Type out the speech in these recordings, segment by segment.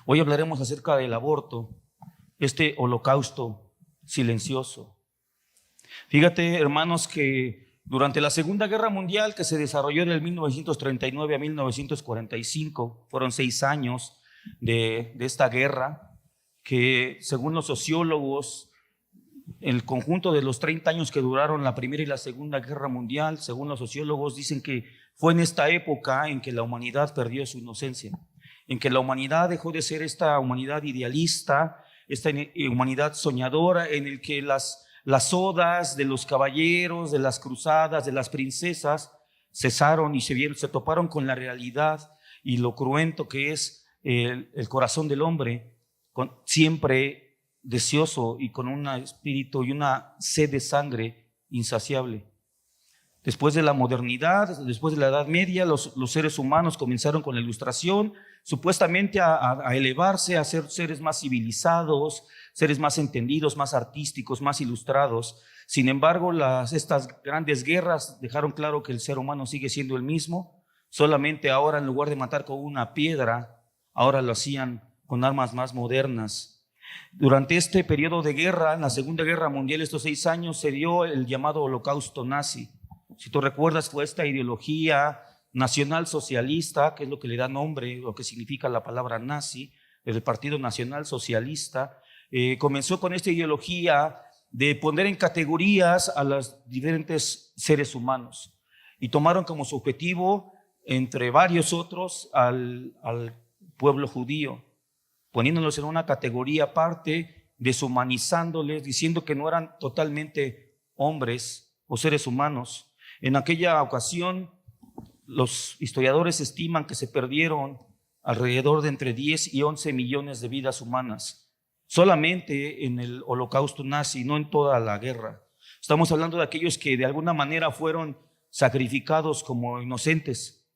Hoy hablaremos acerca del aborto, este holocausto silencioso. Fíjate, hermanos, que durante la Segunda Guerra Mundial, que se desarrolló del 1939 a 1945, fueron 6 años de esta guerra, que según los sociólogos, el conjunto de los 30 años que duraron la Primera y la Segunda Guerra Mundial, según los sociólogos, dicen que fue en esta época en que la humanidad perdió su inocencia, en que la humanidad dejó de ser esta humanidad idealista, esta humanidad soñadora, en el que las odas de los caballeros, de las cruzadas, de las princesas, cesaron y se toparon con la realidad y lo cruento que es el corazón del hombre, siempre deseoso y con un espíritu y una sed de sangre insaciable. Después de la modernidad, después de la Edad Media, los seres humanos comenzaron con la Ilustración, supuestamente a elevarse, a ser seres más civilizados, seres más entendidos, más artísticos, más ilustrados. Sin embargo, estas grandes guerras dejaron claro que el ser humano sigue siendo el mismo, solamente ahora en lugar de matar con una piedra, ahora lo hacían con armas más modernas. Durante este periodo de guerra, en la Segunda Guerra Mundial, estos 6 años, se dio el llamado Holocausto nazi. Si tú recuerdas, fue esta ideología nacional socialista, que es lo que le da nombre, lo que significa la palabra nazi, el Partido Nacional Socialista, comenzó con esta ideología de poner en categorías a los diferentes seres humanos y tomaron como su objetivo, entre varios otros, al pueblo judío, poniéndolos en una categoría aparte, deshumanizándoles, diciendo que no eran totalmente hombres o seres humanos. En aquella ocasión, los historiadores estiman que se perdieron alrededor de entre 10 y 11 millones de vidas humanas, solamente en el holocausto nazi, no en toda la guerra. Estamos hablando de aquellos que de alguna manera fueron sacrificados como inocentes,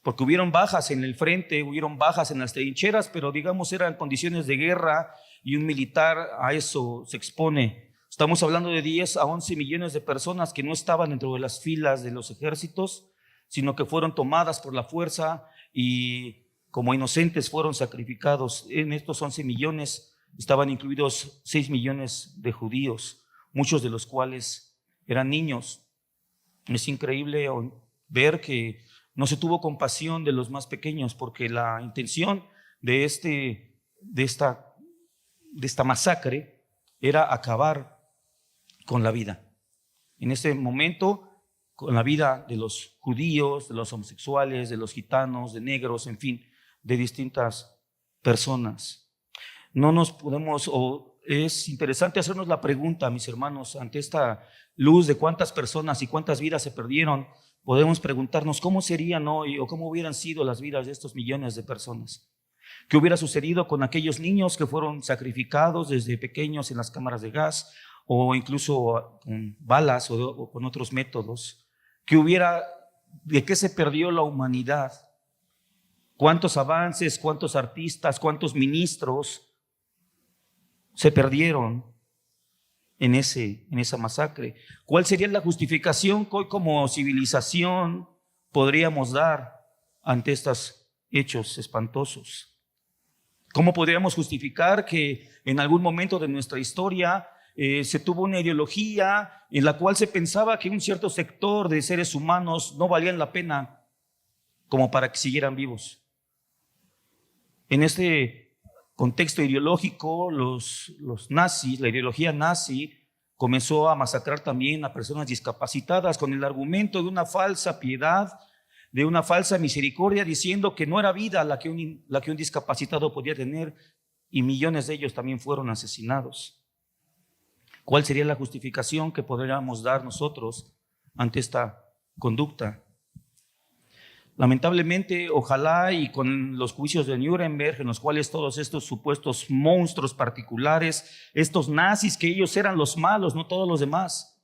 porque hubieron bajas en el frente, hubieron bajas en las trincheras, pero digamos eran condiciones de guerra y un militar a eso se expone. Estamos hablando de 10 a 11 millones de personas que no estaban dentro de las filas de los ejércitos, sino que fueron tomadas por la fuerza y como inocentes fueron sacrificados. En estos 11 millones estaban incluidos 6 millones de judíos, muchos de los cuales eran niños. Es increíble ver que no se tuvo compasión de los más pequeños, porque la intención de esta masacre era acabar con la vida. En ese momento, con la vida de los judíos, de los homosexuales, de los gitanos, de negros, en fin, de distintas personas. No nos podemos, o es interesante hacernos la pregunta, mis hermanos, ante esta luz de cuántas personas y cuántas vidas se perdieron, podemos preguntarnos cómo serían hoy o cómo hubieran sido las vidas de estos millones de personas. ¿Qué hubiera sucedido con aquellos niños que fueron sacrificados desde pequeños en las cámaras de gas o incluso con balas o con otros métodos? ¿De qué se perdió la humanidad? ¿Cuántos avances, cuántos artistas, cuántos ministros se perdieron en esa masacre? ¿Cuál sería la justificación que hoy como civilización podríamos dar ante estos hechos espantosos? ¿Cómo podríamos justificar que en algún momento de nuestra historia se tuvo una ideología en la cual se pensaba que un cierto sector de seres humanos no valían la pena como para que siguieran vivos? En este contexto ideológico, los nazis, la ideología nazi, comenzó a masacrar también a personas discapacitadas con el argumento de una falsa piedad, de una falsa misericordia, diciendo que no era vida la que un discapacitado podía tener, y millones de ellos también fueron asesinados. ¿Cuál sería la justificación que podríamos dar nosotros ante esta conducta? Lamentablemente, ojalá y con los juicios de Nuremberg, en los cuales todos estos supuestos monstruos particulares, estos nazis, que ellos eran los malos, no todos los demás,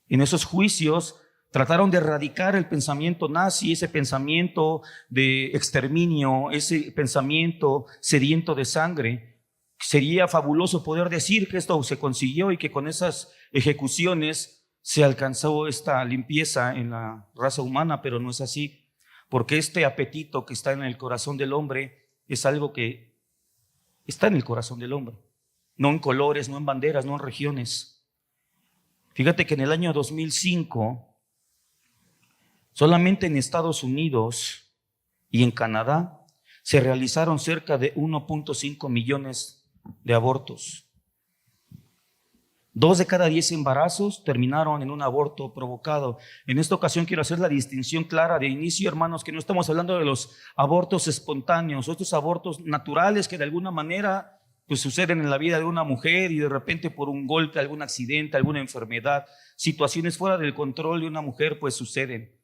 en esos juicios trataron de erradicar el pensamiento nazi, ese pensamiento de exterminio, ese pensamiento sediento de sangre. Sería fabuloso poder decir que esto se consiguió y que con esas ejecuciones se alcanzó esta limpieza en la raza humana, pero no es así. Porque este apetito que está en el corazón del hombre es algo que está en el corazón del hombre, no en colores, no en banderas, no en regiones. Fíjate que en el año 2005, solamente en Estados Unidos y en Canadá se realizaron cerca de 1.5 millones de abortos. 2 de cada 10 embarazos terminaron en un aborto provocado. En esta ocasión quiero hacer la distinción clara de inicio, hermanos, que no estamos hablando de los abortos espontáneos, estos abortos naturales que de alguna manera pues suceden en la vida de una mujer y de repente por un golpe, algún accidente, alguna enfermedad, situaciones fuera del control de una mujer pues suceden.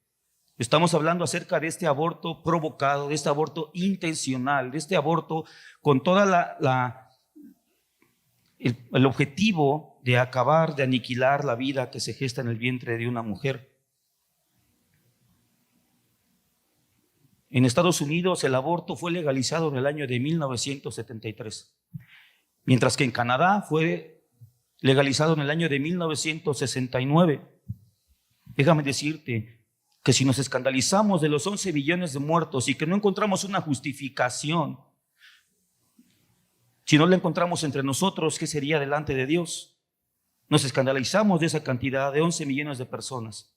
Estamos hablando acerca de este aborto provocado, de este aborto intencional, de este aborto con toda el objetivo de acabar, de aniquilar la vida que se gesta en el vientre de una mujer. En Estados Unidos el aborto fue legalizado en el año de 1973, mientras que en Canadá fue legalizado en el año de 1969. Déjame decirte que si nos escandalizamos de los 11 billones de muertos y que no encontramos una justificación, si no la encontramos entre nosotros, ¿qué sería delante de Dios? Nos escandalizamos de esa cantidad de 11 millones de personas.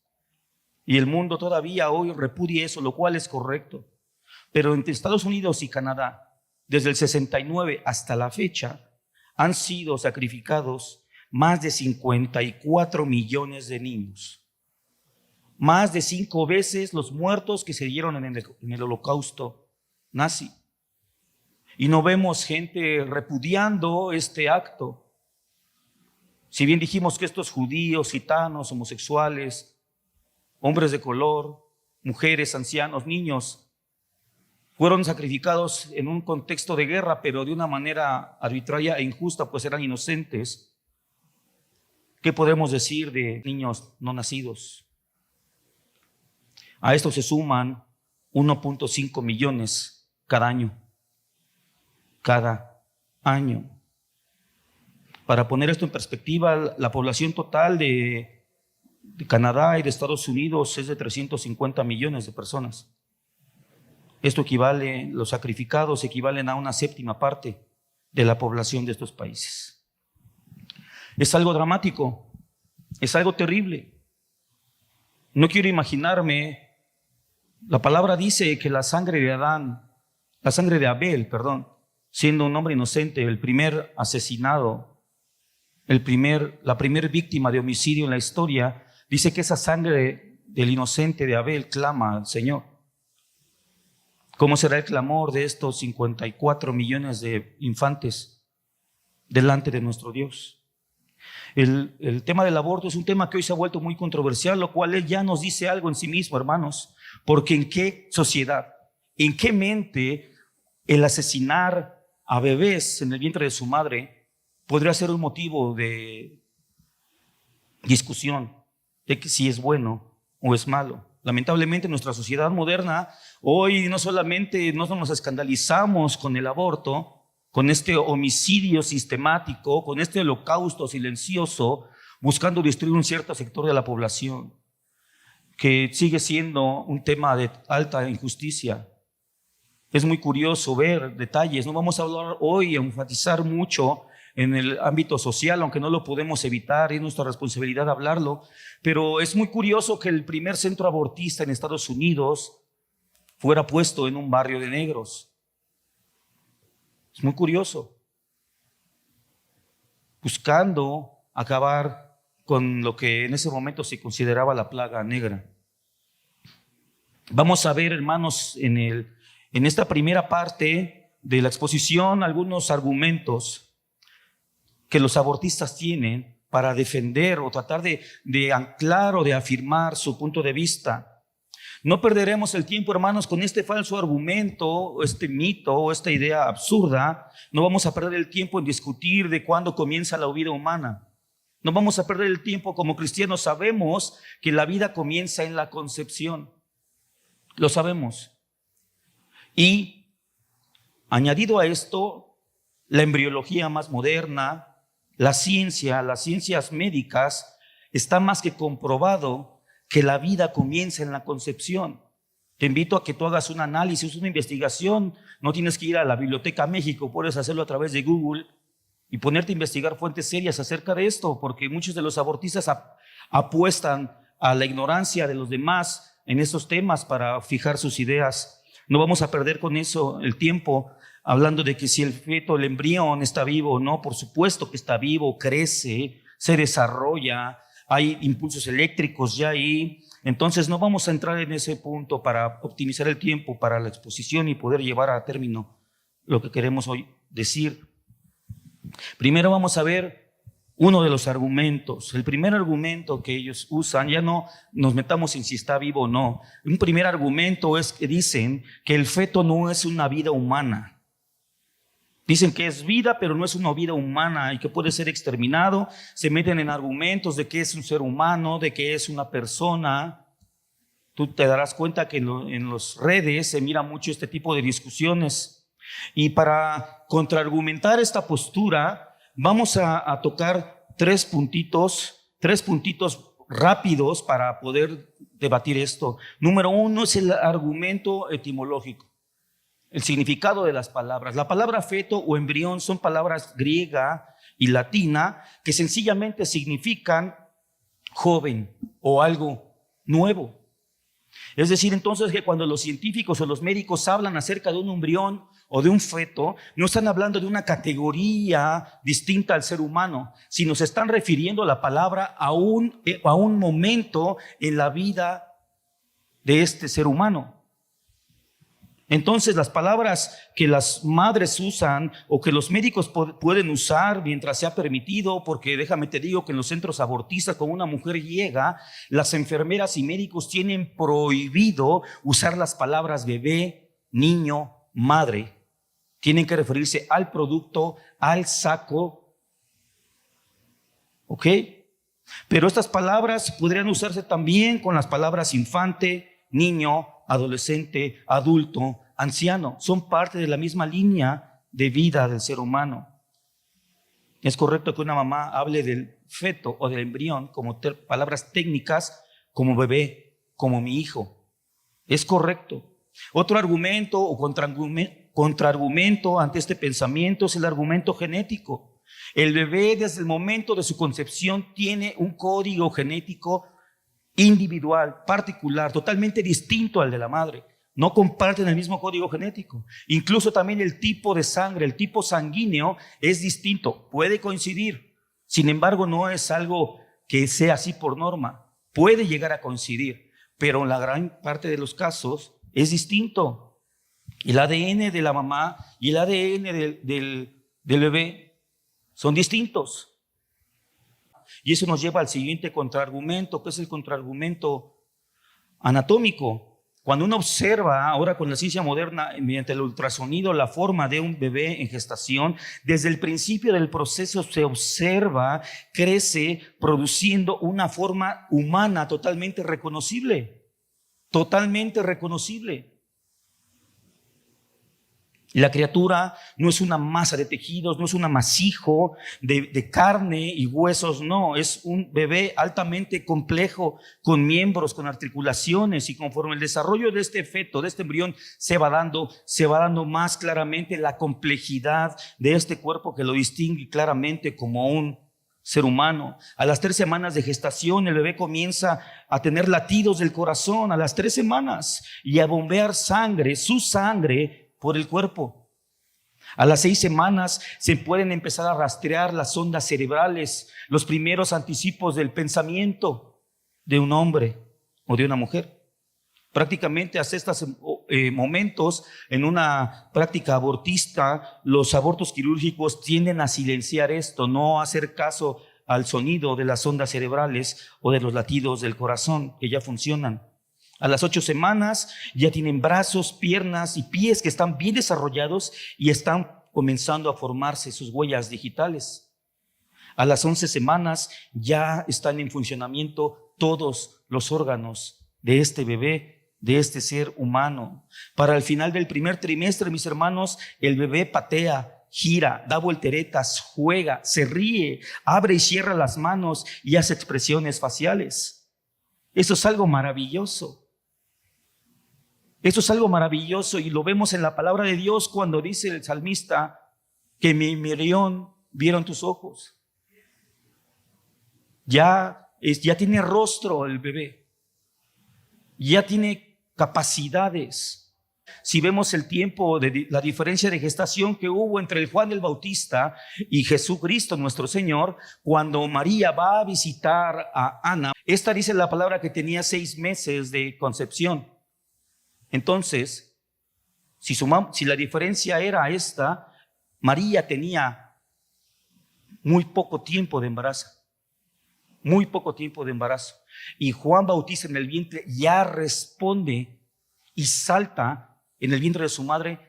Y el mundo todavía hoy repudia eso, lo cual es correcto. Pero entre Estados Unidos y Canadá, desde el 69 hasta la fecha, han sido sacrificados más de 54 millones de niños. Más de 5 veces los muertos que se dieron en el holocausto nazi. Y no vemos gente repudiando este acto. Si bien dijimos que estos judíos, gitanos, homosexuales, hombres de color, mujeres, ancianos, niños, fueron sacrificados en un contexto de guerra, pero de una manera arbitraria e injusta, pues eran inocentes. ¿Qué podemos decir de niños no nacidos? A esto se suman 1.5 millones cada año. Cada año. Para poner esto en perspectiva, la población total de Canadá y de Estados Unidos es de 350 millones de personas. Esto equivale, los sacrificados equivalen a una séptima parte de la población de estos países. Es algo dramático, es algo terrible. No quiero imaginarme, la palabra dice que la sangre de Abel, siendo un hombre inocente, el primer asesinado, la primera víctima de homicidio en la historia, dice que esa sangre del inocente de Abel clama al Señor. ¿Cómo será el clamor de estos 54 millones de infantes delante de nuestro Dios? El tema del aborto es un tema que hoy se ha vuelto muy controversial, lo cual él ya nos dice algo en sí mismo, hermanos, porque ¿en qué sociedad, en qué mente el asesinar a bebés en el vientre de su madre podría ser un motivo de discusión de que si es bueno o es malo? Lamentablemente en nuestra sociedad moderna hoy no solamente nos escandalizamos con el aborto, con este homicidio sistemático, con este holocausto silencioso, buscando destruir un cierto sector de la población, que sigue siendo un tema de alta injusticia. Es muy curioso ver detalles. No vamos a hablar hoy, a enfatizar mucho en el ámbito social, aunque no lo podemos evitar, es nuestra responsabilidad hablarlo, pero es muy curioso que el primer centro abortista en Estados Unidos fuera puesto en un barrio de negros. Es muy curioso. Buscando acabar con lo que en ese momento se consideraba la plaga negra. Vamos a ver, hermanos, en esta primera parte de la exposición algunos argumentos que los abortistas tienen para defender o tratar de anclar o de afirmar su punto de vista. No perderemos el tiempo, hermanos, con este falso argumento, o este mito, o esta idea absurda. No vamos a perder el tiempo en discutir de cuándo comienza la vida humana. No vamos a perder el tiempo. Como cristianos sabemos que la vida comienza en la concepción. Lo sabemos. Y añadido a esto, la embriología más moderna, las ciencias médicas, está más que comprobado que la vida comienza en la concepción. Te invito a que tú hagas un análisis, una investigación. No tienes que ir a la Biblioteca México, puedes hacerlo a través de Google y ponerte a investigar fuentes serias acerca de esto, porque muchos de los abortistas apuestan a la ignorancia de los demás en estos temas para fijar sus ideas. No vamos a perder con eso el tiempo hablando de que si el feto, el embrión está vivo o no. Por supuesto que está vivo, crece, se desarrolla, hay impulsos eléctricos ya ahí. Entonces no vamos a entrar en ese punto para optimizar el tiempo para la exposición y poder llevar a término lo que queremos hoy decir. Primero vamos a ver uno de los argumentos. El primer argumento que ellos usan, ya no nos metamos en si está vivo o no. Un primer argumento es que dicen que el feto no es una vida humana. Dicen que es vida, pero no es una vida humana y que puede ser exterminado. Se meten en argumentos de que es un ser humano, de que es una persona. Tú te darás cuenta que en las redes se mira mucho este tipo de discusiones. Y para contraargumentar esta postura, vamos a tocar tres puntitos rápidos para poder debatir esto. Número uno es el argumento etimológico. El significado de las palabras. La palabra feto o embrión son palabras griega y latina que sencillamente significan joven o algo nuevo. Es decir, entonces, que cuando los científicos o los médicos hablan acerca de un embrión o de un feto, no están hablando de una categoría distinta al ser humano, sino se están refiriendo la palabra a un momento en la vida de este ser humano. Entonces, las palabras que las madres usan o que los médicos pueden usar mientras sea permitido, porque déjame te digo que en los centros abortistas, cuando una mujer llega, las enfermeras y médicos tienen prohibido usar las palabras bebé, niño, madre. Tienen que referirse al producto, al saco. ¿Ok? Pero estas palabras podrían usarse también con las palabras infante, niño, adolescente, adulto, anciano. Son parte de la misma línea de vida del ser humano. Es correcto que una mamá hable del feto o del embrión como palabras técnicas, como bebé, como mi hijo. Es correcto. Otro argumento o contraargumento ante este pensamiento es el argumento genético. El bebé desde el momento de su concepción tiene un código genético individual, particular, totalmente distinto al de la madre. No comparten el mismo código genético. Incluso también el tipo de sangre, el tipo sanguíneo es distinto. Puede coincidir. Sin embargo, no es algo que sea así por norma. Puede llegar a coincidir, pero en la gran parte de los casos es distinto. El ADN de la mamá y el ADN del bebé son distintos. Y eso nos lleva al siguiente contraargumento, que es el contraargumento anatómico. Cuando uno observa ahora con la ciencia moderna, mediante el ultrasonido, la forma de un bebé en gestación, desde el principio del proceso se observa, crece produciendo una forma humana totalmente reconocible. Totalmente reconocible. La criatura no es una masa de tejidos, no es un amasijo de carne y huesos, no, es un bebé altamente complejo, con miembros, con articulaciones, y conforme el desarrollo de este feto, de este embrión, se va dando más claramente la complejidad de este cuerpo que lo distingue claramente como un ser humano. A las 3 semanas de gestación, el bebé comienza a tener latidos del corazón a las 3 semanas y a bombear sangre, su sangre, por el cuerpo. A las 6 semanas se pueden empezar a rastrear las ondas cerebrales, los primeros anticipos del pensamiento de un hombre o de una mujer. Prácticamente hasta estos momentos, en una práctica abortista, los abortos quirúrgicos tienden a silenciar esto, no hacer caso al sonido de las ondas cerebrales o de los latidos del corazón que ya funcionan. A las 8 semanas ya tienen brazos, piernas y pies que están bien desarrollados y están comenzando a formarse sus huellas digitales. A las 11 semanas ya están en funcionamiento todos los órganos de este bebé, de este ser humano. Para el final del primer trimestre, mis hermanos, el bebé patea, gira, da volteretas, juega, se ríe, abre y cierra las manos y hace expresiones faciales. Eso es algo maravilloso. Esto es algo maravilloso y lo vemos en la palabra de Dios cuando dice el salmista que mi embrión vieron tus ojos. Ya tiene rostro el bebé, ya tiene capacidades. Si vemos el tiempo de la diferencia de gestación que hubo entre el Juan el Bautista y Jesucristo nuestro Señor, cuando María va a visitar a Ana, esta dice la palabra que tenía 6 meses de concepción. Entonces, si la diferencia era esta, María tenía muy poco tiempo de embarazo. Muy poco tiempo de embarazo. Y Juan Bautista en el vientre ya responde y salta en el vientre de su madre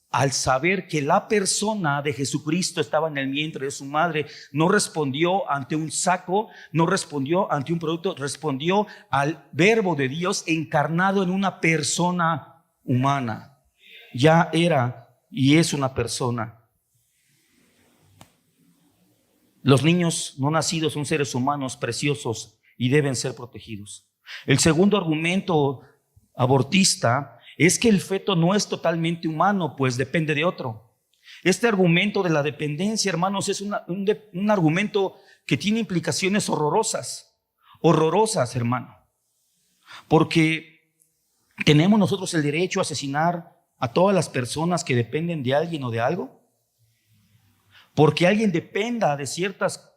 al saber que la persona de Jesucristo estaba en el vientre de su madre. No respondió ante un saco, no respondió ante un producto, respondió al verbo de Dios encarnado en una persona humana. Ya era y es una persona. Los niños no nacidos son seres humanos preciosos y deben ser protegidos. El segundo argumento abortista es que el feto no es totalmente humano, pues depende de otro. Este argumento de la dependencia, hermanos, es un argumento que tiene implicaciones horrorosas, hermano. Porque ¿tenemos nosotros el derecho a asesinar a todas las personas que dependen de alguien o de algo? Porque alguien dependa de ciertas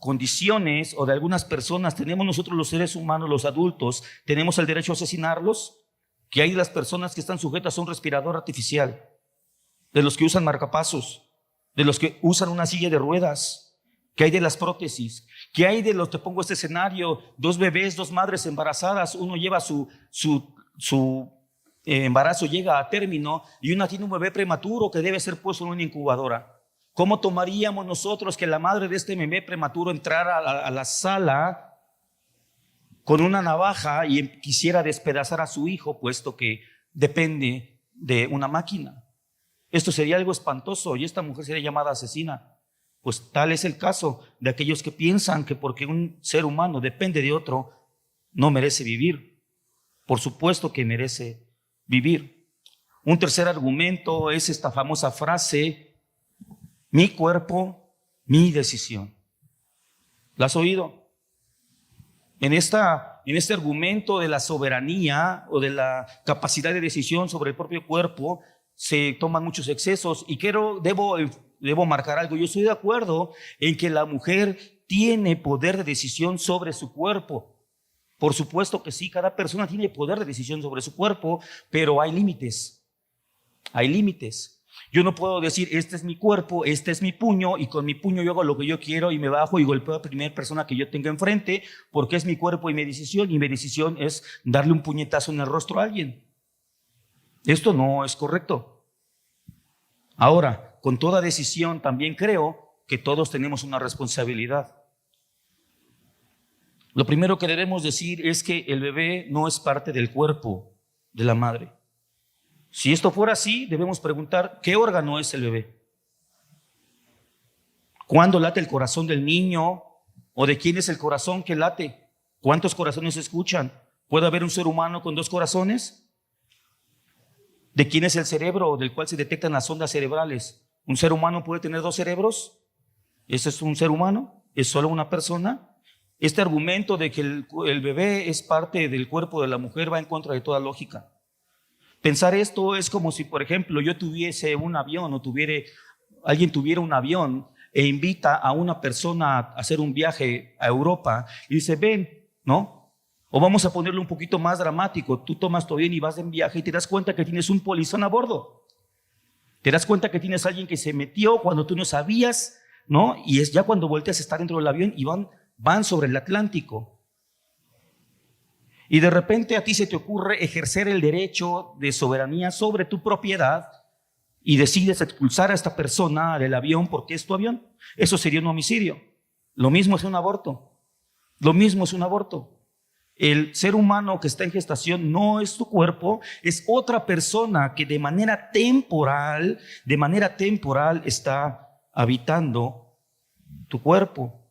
condiciones o de algunas personas, ¿tenemos nosotros los seres humanos, los adultos, tenemos el derecho a asesinarlos? Que hay de las personas que están sujetas a un respirador artificial, de los que usan marcapasos, de los que usan una silla de ruedas, que hay de las prótesis, que hay de los, te pongo este escenario, 2 bebés, 2 madres embarazadas, uno lleva su embarazo, llega a término y una tiene un bebé prematuro que debe ser puesto en una incubadora. ¿Cómo tomaríamos nosotros que la madre de este bebé prematuro entrara a la sala con una navaja y quisiera despedazar a su hijo, puesto que depende de una máquina? Esto sería algo espantoso y esta mujer sería llamada asesina. Pues tal es el caso de aquellos que piensan que porque un ser humano depende de otro, no merece vivir. Por supuesto que merece vivir. Un tercer argumento es esta famosa frase: mi cuerpo, mi decisión. ¿La has oído? En este argumento de la soberanía o de la capacidad de decisión sobre el propio cuerpo se toman muchos excesos y debo marcar algo. Yo estoy de acuerdo en que la mujer tiene poder de decisión sobre su cuerpo. Por supuesto que sí, cada persona tiene poder de decisión sobre su cuerpo, pero hay límites. Hay límites. Yo no puedo decir, este es mi cuerpo, este es mi puño, y con mi puño yo hago lo que yo quiero y me bajo y golpeo a la primera persona que yo tenga enfrente, porque es mi cuerpo y mi decisión es darle un puñetazo en el rostro a alguien. Esto no es correcto. Ahora, con toda decisión también creo que todos tenemos una responsabilidad. Lo primero que debemos decir es que el bebé no es parte del cuerpo de la madre. Si esto fuera así, debemos preguntar, ¿qué órgano es el bebé? ¿Cuándo late el corazón del niño? ¿O de quién es el corazón que late? ¿Cuántos corazones se escuchan? ¿Puede haber un ser humano con 2 corazones? ¿De quién es el cerebro del cual se detectan las ondas cerebrales? ¿Un ser humano puede tener 2 cerebros? ¿Ese es un ser humano? ¿Es solo una persona? Este argumento de que el bebé es parte del cuerpo de la mujer va en contra de toda lógica. Pensar esto es como si, por ejemplo, yo tuviese un avión o alguien tuviera un avión e invita a una persona a hacer un viaje a Europa y dice, ven, ¿no? O vamos a ponerlo un poquito más dramático. Tú tomas tu avión y vas en viaje y te das cuenta que tienes un polizón a bordo. Te das cuenta que tienes a alguien que se metió cuando tú no sabías, ¿no? Y es ya cuando volteas a estar dentro del avión y van sobre el Atlántico. Y de repente a ti se te ocurre ejercer el derecho de soberanía sobre tu propiedad y decides expulsar a esta persona del avión porque es tu avión. Eso sería un homicidio. Lo mismo es un aborto. Lo mismo es un aborto. El ser humano que está en gestación no es tu cuerpo, es otra persona que de manera temporal está habitando tu cuerpo.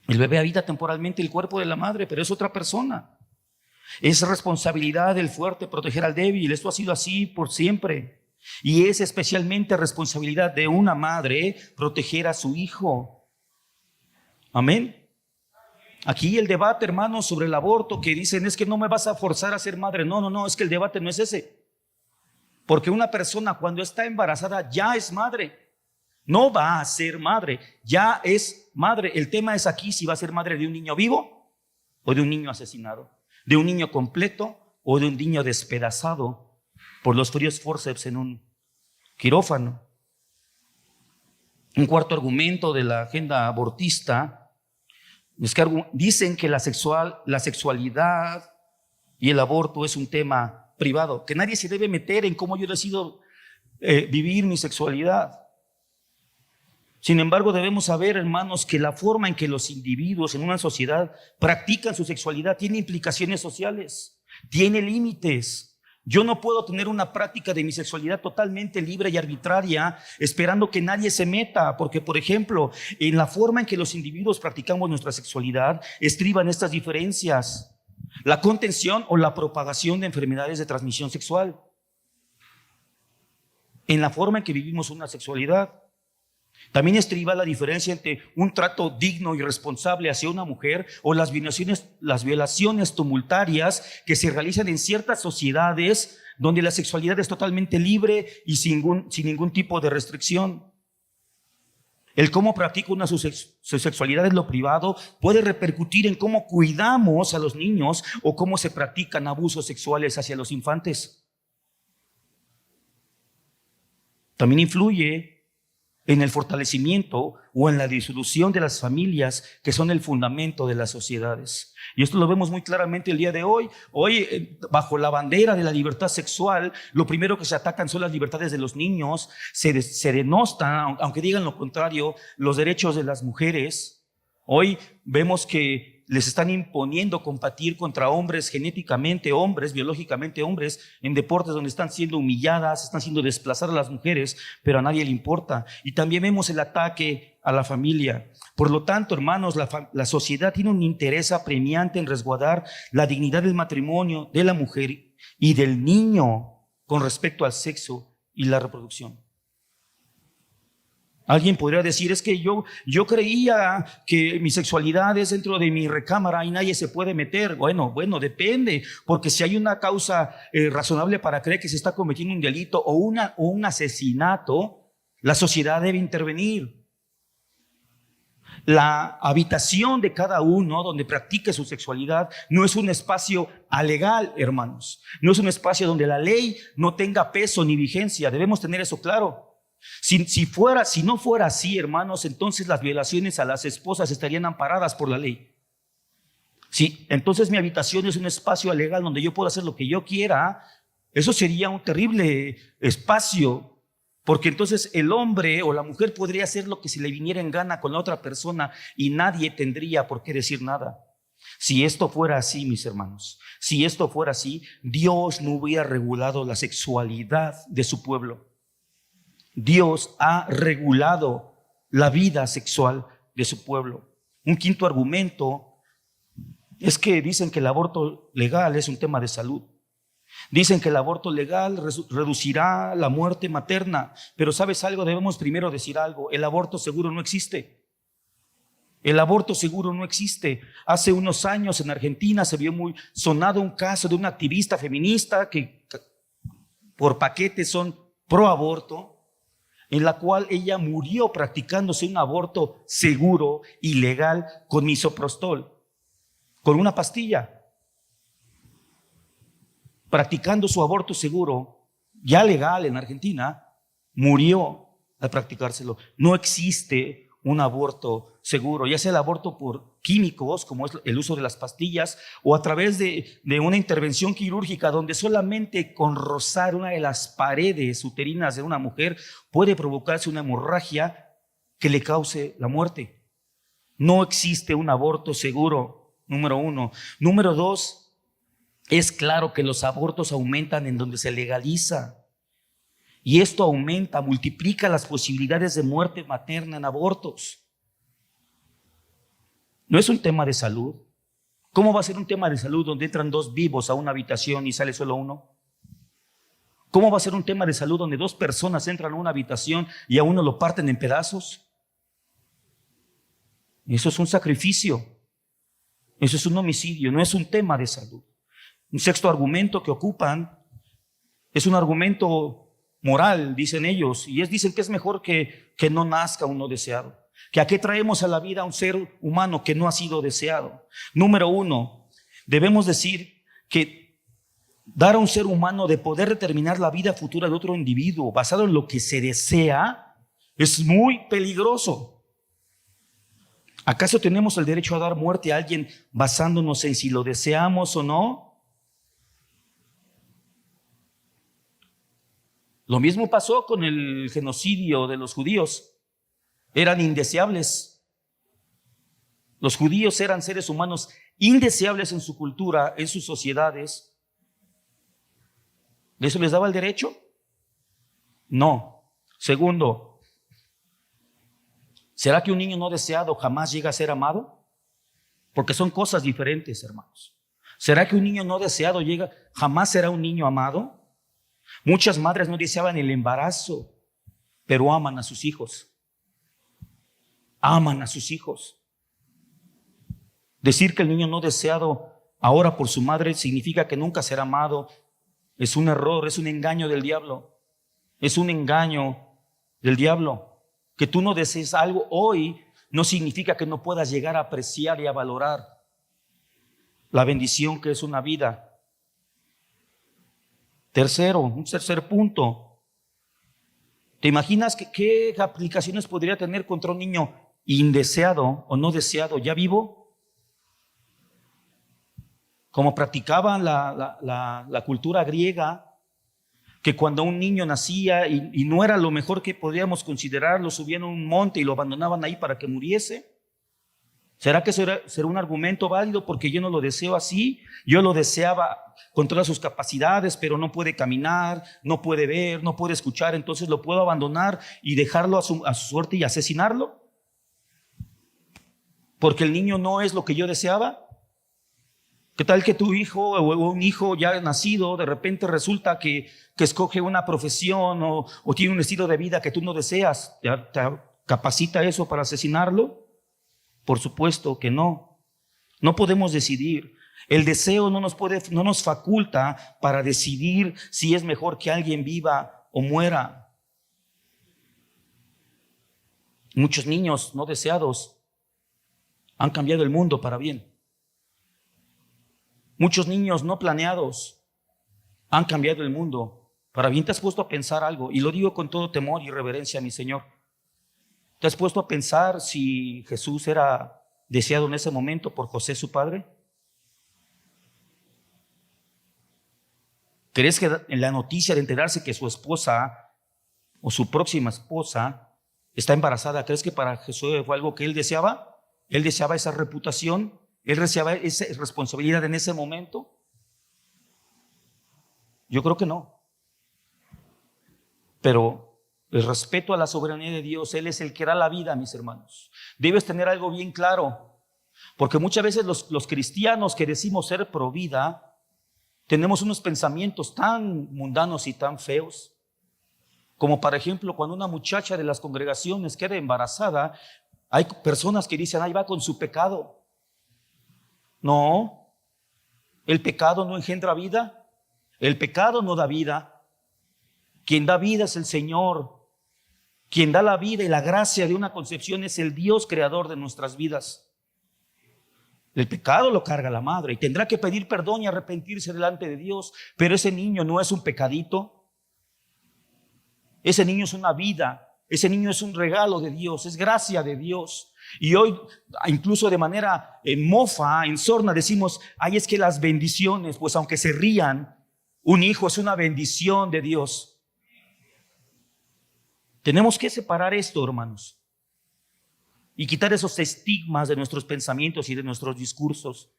El bebé habita temporalmente el cuerpo de la madre, pero es otra persona. Es responsabilidad del fuerte proteger al débil. Esto ha sido así por siempre. Y es especialmente responsabilidad de una madre proteger a su hijo. Amén. Aquí el debate, hermanos, sobre el aborto, que dicen es que no me vas a forzar a ser madre. No, es que el debate no es ese. Porque una persona cuando está embarazada ya es madre. No va a ser madre, ya es madre. El tema es aquí si va a ser madre de un niño vivo o de un niño asesinado, de un niño completo o de un niño despedazado por los fríos forceps en un quirófano. Un cuarto argumento de la agenda abortista es que dicen que la sexualidad y el aborto es un tema privado, que nadie se debe meter en cómo yo decido vivir mi sexualidad. Sin embargo, debemos saber, hermanos, que la forma en que los individuos en una sociedad practican su sexualidad tiene implicaciones sociales, tiene límites. Yo no puedo tener una práctica de mi sexualidad totalmente libre y arbitraria esperando que nadie se meta, porque, por ejemplo, en la forma en que los individuos practicamos nuestra sexualidad estriban estas diferencias: la contención o la propagación de enfermedades de transmisión sexual. En la forma en que vivimos una sexualidad también estriba la diferencia entre un trato digno y responsable hacia una mujer o las violaciones tumultuarias que se realizan en ciertas sociedades donde la sexualidad es totalmente libre y sin ningún tipo de restricción. El cómo practica una su sexualidad en lo privado puede repercutir en cómo cuidamos a los niños o cómo se practican abusos sexuales hacia los infantes. También influye en el fortalecimiento o en la disolución de las familias que son el fundamento de las sociedades. Y esto lo vemos muy claramente el día de hoy. Hoy, bajo la bandera de la libertad sexual, lo primero que se atacan son las libertades de los niños, se denostan, aunque digan lo contrario, los derechos de las mujeres. Hoy vemos que les están imponiendo combatir contra hombres genéticamente, hombres, biológicamente hombres, en deportes donde están siendo humilladas, están siendo desplazadas las mujeres, pero a nadie le importa. Y también vemos el ataque a la familia. Por lo tanto, hermanos, la sociedad tiene un interés apremiante en resguardar la dignidad del matrimonio, de la mujer y del niño con respecto al sexo y la reproducción. Alguien podría decir, es que yo creía que mi sexualidad es dentro de mi recámara y nadie se puede meter. Bueno, depende, porque si hay una causa razonable para creer que se está cometiendo un delito o un asesinato, la sociedad debe intervenir. La habitación de cada uno donde practique su sexualidad no es un espacio alegal, hermanos. No es un espacio donde la ley no tenga peso ni vigencia. Debemos tener eso claro. Si no fuera así, hermanos, entonces las violaciones a las esposas estarían amparadas por la ley. Si entonces mi habitación es un espacio legal donde yo puedo hacer lo que yo quiera, eso sería un terrible espacio, porque entonces el hombre o la mujer podría hacer lo que se le viniera en gana con la otra persona y nadie tendría por qué decir nada. Si esto fuera así, mis hermanos, si esto fuera así, Dios no hubiera regulado la sexualidad de su pueblo. Dios ha regulado la vida sexual de su pueblo. Un quinto argumento es que dicen que el aborto legal es un tema de salud. Dicen que el aborto legal reducirá la muerte materna, pero ¿sabes algo? Debemos primero decir algo: el aborto seguro no existe. El aborto seguro no existe. Hace unos años en Argentina se vio muy sonado un caso de una activista feminista que por paquetes son pro aborto, en la cual ella murió practicándose un aborto seguro y legal con misoprostol, con una pastilla. Practicando su aborto seguro, ya legal en Argentina, murió al practicárselo. No existe un aborto seguro, ya sea el aborto por químicos, como es el uso de las pastillas, o a través de una intervención quirúrgica donde solamente con rozar una de las paredes uterinas de una mujer puede provocarse una hemorragia que le cause la muerte. No existe un aborto seguro, número uno. Número dos, es claro que los abortos aumentan en donde se legaliza. Y esto multiplica las posibilidades de muerte materna en abortos. No es un tema de salud, ¿Cómo va a ser un tema de salud donde entran 2 vivos a una habitación y sale solo uno? ¿Cómo va a ser un tema de salud donde 2 personas entran a una habitación y a uno lo parten en pedazos? Eso es un sacrificio. Eso es un homicidio, no es un tema de salud. Un sexto argumento que ocupan es un argumento moral, dicen ellos, y dicen que es mejor que no nazca un no deseado. Que a qué traemos a la vida a un ser humano que no ha sido deseado. Número 1, debemos decir que dar a un ser humano de poder determinar la vida futura de otro individuo basado en lo que se desea es muy peligroso. ¿Acaso tenemos el derecho a dar muerte a alguien basándonos en si lo deseamos o no? Lo mismo pasó con el genocidio de los judíos. Eran indeseables. Los judíos eran seres humanos indeseables en su cultura, en sus sociedades. ¿Eso les daba el derecho? No. Segundo, ¿será que un niño no deseado jamás llega a ser amado? Porque son cosas diferentes, hermanos. ¿Será que un niño no deseado jamás será un niño amado? Muchas madres no deseaban el embarazo, pero aman a sus hijos. Aman a sus hijos. Decir que el niño no deseado ahora por su madre significa que nunca será amado. Es un error, es un engaño del diablo. Es un engaño del diablo. Que tú no desees algo hoy no significa que no puedas llegar a apreciar y a valorar la bendición que es una vida. Un tercer punto. ¿Te imaginas qué aplicaciones podría tener contra un niño indeseado o no deseado ya vivo? Como practicaban la cultura griega, que cuando un niño nacía y no era lo mejor que podíamos considerar, lo subían a un monte y lo abandonaban ahí para que muriese. ¿Será que será un argumento válido porque yo no lo deseo así? Yo lo deseaba con todas sus capacidades, pero no puede caminar, no puede ver, no puede escuchar, entonces lo puedo abandonar y dejarlo a su suerte y asesinarlo. Porque el niño no es lo que yo deseaba. ¿Qué tal que tu hijo o un hijo ya nacido de repente resulta que escoge una profesión o tiene un estilo de vida que tú no deseas? ¿Te capacita eso para asesinarlo? Por supuesto que no. No podemos decidir. El deseo no nos faculta para decidir si es mejor que alguien viva o muera. Muchos niños no deseados han cambiado el mundo para bien. Muchos niños no planeados han cambiado el mundo para bien. ¿Te has puesto a pensar algo? Y lo digo con todo temor y reverencia a mi Señor. ¿Te has puesto a pensar si Jesús era deseado en ese momento por José, su padre? ¿Crees que en la noticia de enterarse que su esposa o su próxima esposa está embarazada, crees que para Jesús fue algo que él deseaba? Él deseaba esa reputación, él deseaba esa responsabilidad en ese momento. Yo creo que no. Pero el respeto a la soberanía de Dios, Él es el que da la vida, mis hermanos. Debes tener algo bien claro, porque muchas veces los cristianos que decimos ser pro vida, tenemos unos pensamientos tan mundanos y tan feos, como por ejemplo cuando una muchacha de las congregaciones queda embarazada, hay personas que dicen, ahí va con su pecado. No, el pecado no engendra vida, el pecado no da vida. Quien da vida es el Señor. Quien da la vida y la gracia de una concepción es el Dios creador de nuestras vidas. El pecado lo carga la madre y tendrá que pedir perdón y arrepentirse delante de Dios, pero ese niño no es un pecadito. Ese niño es una vida, ese niño es un regalo de Dios, es gracia de Dios. Y hoy, incluso de manera mofa, en sorna, decimos, ay, es que las bendiciones, pues aunque se rían, un hijo es una bendición de Dios. Tenemos que separar esto, hermanos, y quitar esos estigmas de nuestros pensamientos y de nuestros discursos.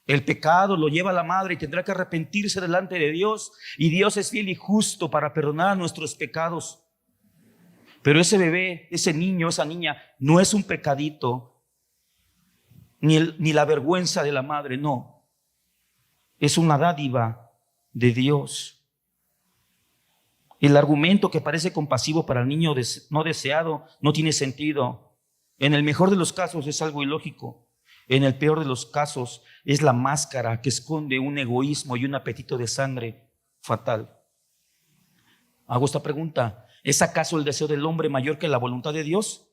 El pecado lo lleva la madre y tendrá que arrepentirse delante de Dios, y Dios es fiel y justo para perdonar nuestros pecados. Pero ese bebé, ese niño, esa niña, no es un pecadito. ni la vergüenza de la madre, no. Es una dádiva de Dios. El argumento que parece compasivo para el niño no deseado no tiene sentido. En el mejor de los casos es algo ilógico. En el peor de los casos es la máscara que esconde un egoísmo y un apetito de sangre fatal. Hago esta pregunta: ¿es acaso el deseo del hombre mayor que la voluntad de Dios?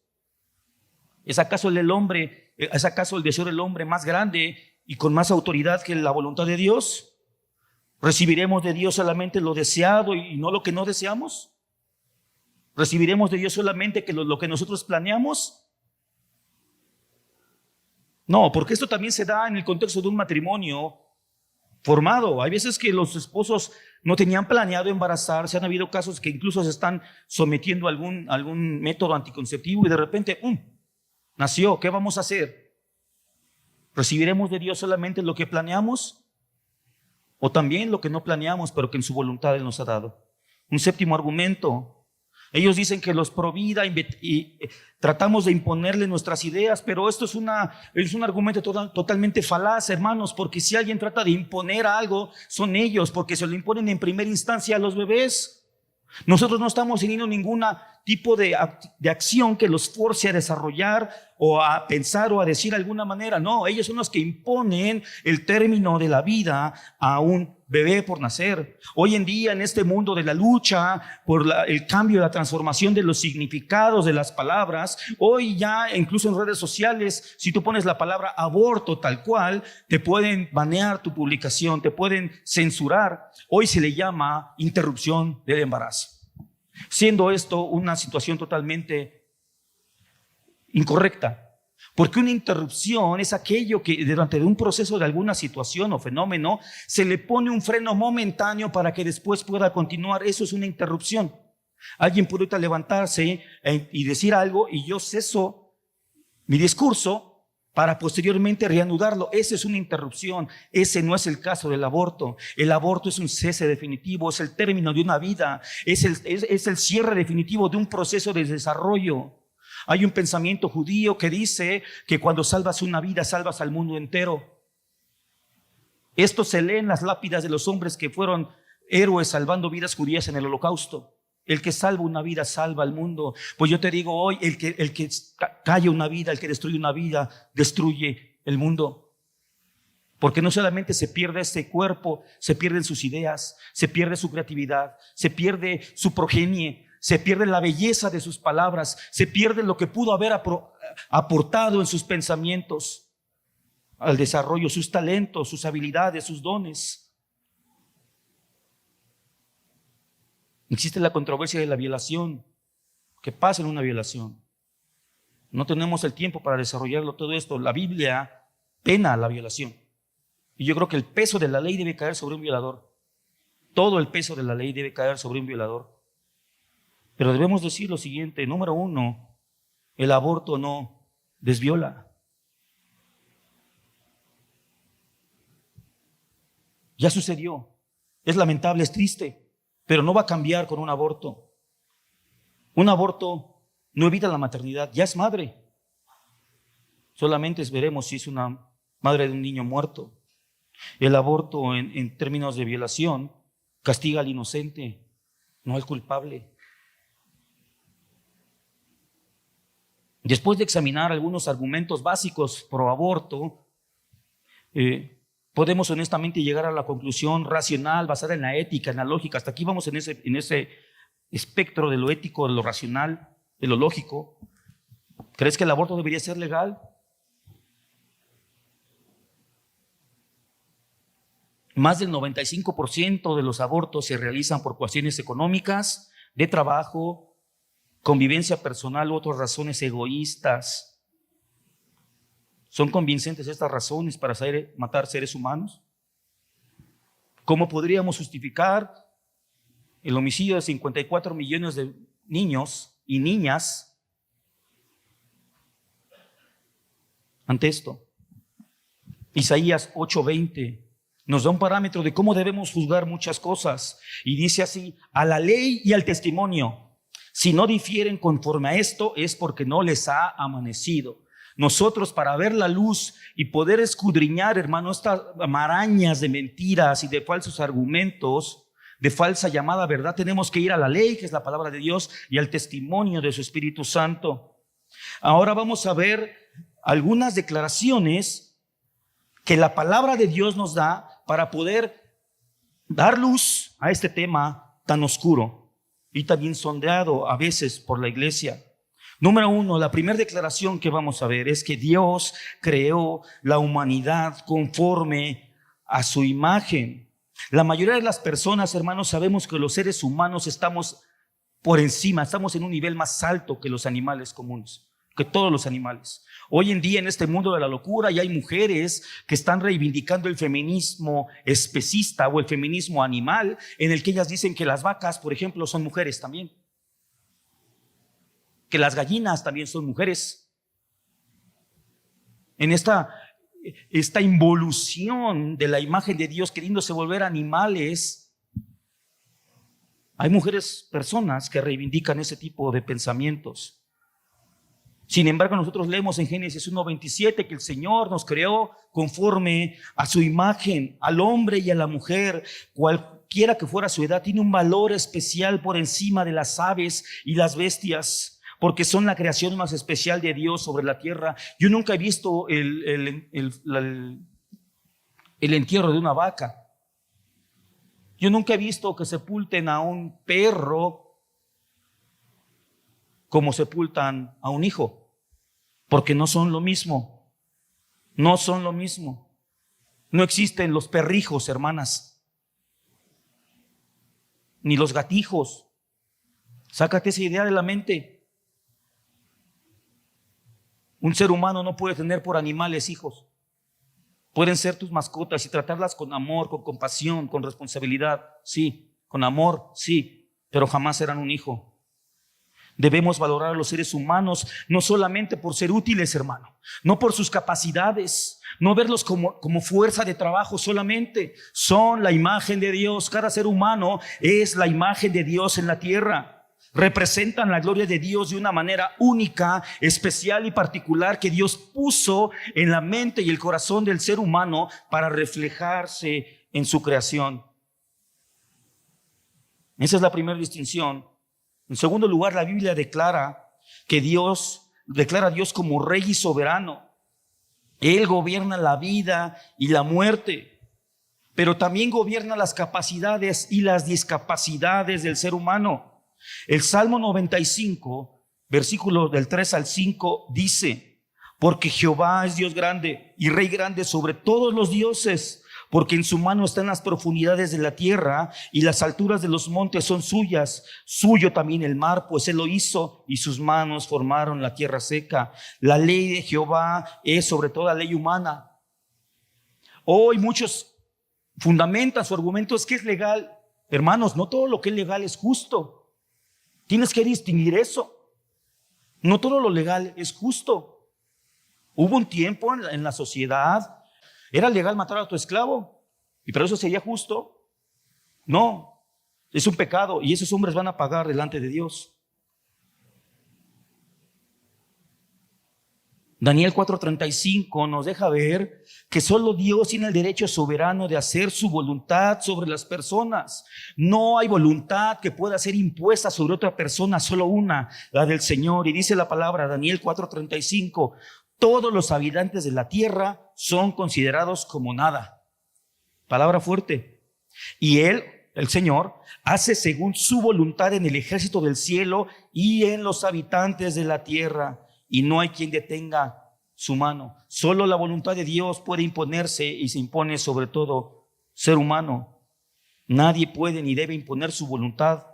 ¿Es acaso el deseo del hombre más grande y con más autoridad que la voluntad de Dios? ¿Recibiremos de Dios solamente lo deseado y no lo que no deseamos? ¿Recibiremos de Dios solamente lo que nosotros planeamos? No, porque esto también se da en el contexto de un matrimonio formado. Hay veces que los esposos no tenían planeado embarazarse. Han habido casos que incluso se están sometiendo a algún método anticonceptivo y de repente, nació. ¿Qué vamos a hacer? ¿Recibiremos de Dios solamente lo que planeamos? ¿O también lo que no planeamos, pero que en su voluntad Él nos ha dado? Un séptimo argumento. Ellos dicen que los pro vida y tratamos de imponerle nuestras ideas, pero esto es un argumento totalmente falaz, hermanos, porque si alguien trata de imponer algo, son ellos, porque se lo imponen en primera instancia a los bebés. Nosotros no estamos teniendo ningún tipo de acción que los force a desarrollar o a pensar o a decir de alguna manera. No, ellos son los que imponen el término de la vida a un bebé por nacer. Hoy en día, en este mundo de la lucha por el cambio, la transformación de los significados de las palabras, hoy ya incluso en redes sociales, si tú pones la palabra aborto tal cual, te pueden banear tu publicación, te pueden censurar. Hoy se le llama interrupción del embarazo, siendo esto una situación totalmente incorrecta. Porque una interrupción es aquello que durante un proceso de alguna situación o fenómeno se le pone un freno momentáneo para que después pueda continuar. Eso es una interrupción. Alguien puede ahorita levantarse y decir algo y yo ceso mi discurso para posteriormente reanudarlo. Esa es una interrupción. Ese no es el caso del aborto. El aborto es un cese definitivo, es el término de una vida, es el cierre definitivo de un proceso de desarrollo. Hay un pensamiento judío que dice que cuando salvas una vida, salvas al mundo entero. Esto se lee en las lápidas de los hombres que fueron héroes salvando vidas judías en el Holocausto. El que salva una vida, salva al mundo. Pues yo te digo hoy, el que calla una vida, el que destruye una vida, destruye el mundo. Porque no solamente se pierde este cuerpo, se pierden sus ideas, se pierde su creatividad, se pierde su progenie, se pierde la belleza de sus palabras, se pierde lo que pudo haber aportado en sus pensamientos al desarrollo, sus talentos, sus habilidades, sus dones. Existe la controversia de la violación. ¿Qué pasa en una violación? No tenemos el tiempo para desarrollarlo todo esto. La Biblia pena la violación. Y yo creo que el peso de la ley debe caer sobre un violador. Todo el peso de la ley debe caer sobre un violador. Pero debemos decir lo siguiente: número uno, el aborto no desviola. Ya sucedió. Es lamentable, es triste, pero no va a cambiar con un aborto. Un aborto no evita la maternidad, ya es madre. Solamente veremos si es una madre de un niño muerto. El aborto en términos de violación castiga al inocente, no al culpable. Después de examinar algunos argumentos básicos pro aborto, podemos honestamente llegar a la conclusión racional basada en la ética, en la lógica. Hasta aquí vamos en ese espectro de lo ético, de lo racional, de lo lógico. ¿Crees que el aborto debería ser legal? Más del 95% de los abortos se realizan por cuestiones económicas, de trabajo, convivencia personal u otras razones egoístas. ¿Son convincentes estas razones para matar seres humanos? ¿Cómo podríamos justificar el homicidio de 54 millones de niños y niñas ante esto? Isaías 8:20 nos da un parámetro de cómo debemos juzgar muchas cosas y dice así: a la ley y al testimonio, si no difieren conforme a esto, es porque no les ha amanecido. Nosotros, para ver la luz y poder escudriñar, hermano, estas marañas de mentiras y de falsos argumentos, de falsa llamada verdad, tenemos que ir a la ley, que es la palabra de Dios, y al testimonio de su Espíritu Santo. Ahora vamos a ver algunas declaraciones que la palabra de Dios nos da para poder dar luz a este tema tan oscuro y también sondeado a veces por la iglesia. Número 1, la primera declaración que vamos a ver es que Dios creó la humanidad conforme a su imagen. La mayoría de las personas, hermanos, sabemos que los seres humanos estamos por encima, estamos en un nivel más alto que los animales comunes, que todos los animales. Hoy en día en este mundo de la locura ya hay mujeres que están reivindicando el feminismo especista o el feminismo animal, en el que ellas dicen que las vacas, por ejemplo, son mujeres también, que las gallinas también son mujeres. En esta involución de la imagen de Dios queriéndose volver animales, hay personas que reivindican ese tipo de pensamientos. Sin embargo, nosotros leemos en Génesis 1:27 que el Señor nos creó conforme a su imagen, al hombre y a la mujer. Cualquiera que fuera su edad, tiene un valor especial por encima de las aves y las bestias, porque son la creación más especial de Dios sobre la tierra. Yo nunca he visto el entierro de una vaca. Yo nunca he visto que sepulten a un perro como sepultan a un hijo, porque no son lo mismo. No son lo mismo. No existen los perrijos, hermanas, ni los gatijos. Sácate esa idea de la mente. Un ser humano no puede tener por animales hijos. Pueden ser tus mascotas y tratarlas con amor, con compasión, con responsabilidad, sí, con amor, sí, pero jamás serán un hijo. Debemos valorar a los seres humanos no solamente por ser útiles, hermano, no por sus capacidades, no verlos como fuerza de trabajo solamente. Son la imagen de Dios. Cada ser humano es la imagen de Dios en la tierra. Representan la gloria de Dios de una manera única, especial y particular que Dios puso en la mente y el corazón del ser humano para reflejarse en su creación. Esa es la primera distinción. En segundo lugar, la Biblia declara a Dios como rey y soberano. Él gobierna la vida y la muerte, pero también gobierna las capacidades y las discapacidades del ser humano. El Salmo 95, versículos del 3 al 5 dice: porque Jehová es Dios grande y Rey grande sobre todos los dioses, porque en su mano están las profundidades de la tierra y las alturas de los montes son suyas. Suyo también el mar, pues él lo hizo y sus manos formaron la tierra seca. La ley de Jehová es sobre toda ley humana. Hoy muchos fundamentan su argumento es que es legal. Hermanos, no todo lo que es legal es justo. Tienes que distinguir eso. No todo lo legal es justo. Hubo un tiempo en la sociedad, era legal matar a tu esclavo, y pero eso sería justo. No, es un pecado y esos hombres van a pagar delante de Dios. Daniel 4:35 nos deja ver que solo Dios tiene el derecho soberano de hacer su voluntad sobre las personas. No hay voluntad que pueda ser impuesta sobre otra persona, solo una, la del Señor. Y dice la palabra, Daniel 4:35, todos los habitantes de la tierra son considerados como nada. Palabra fuerte. Y Él, el Señor, hace según su voluntad en el ejército del cielo y en los habitantes de la tierra. Y no hay quien detenga su mano. Solo la voluntad de Dios puede imponerse y se impone sobre todo ser humano. Nadie puede ni debe imponer su voluntad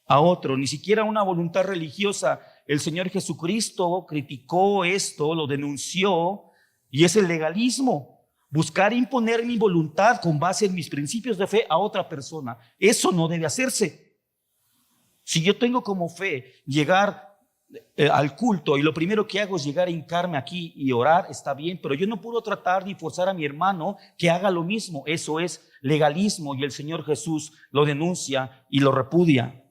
a otro, ni siquiera una voluntad religiosa. El Señor Jesucristo criticó esto, lo denunció, y es el legalismo. Buscar imponer mi voluntad con base en mis principios de fe a otra persona. Eso no debe hacerse. Si yo tengo como fe llegar al culto y lo primero que hago es llegar a hincarme aquí y orar, está bien, pero yo no puedo tratar ni forzar a mi hermano que haga lo mismo. Eso es legalismo y el Señor Jesús lo denuncia y lo repudia.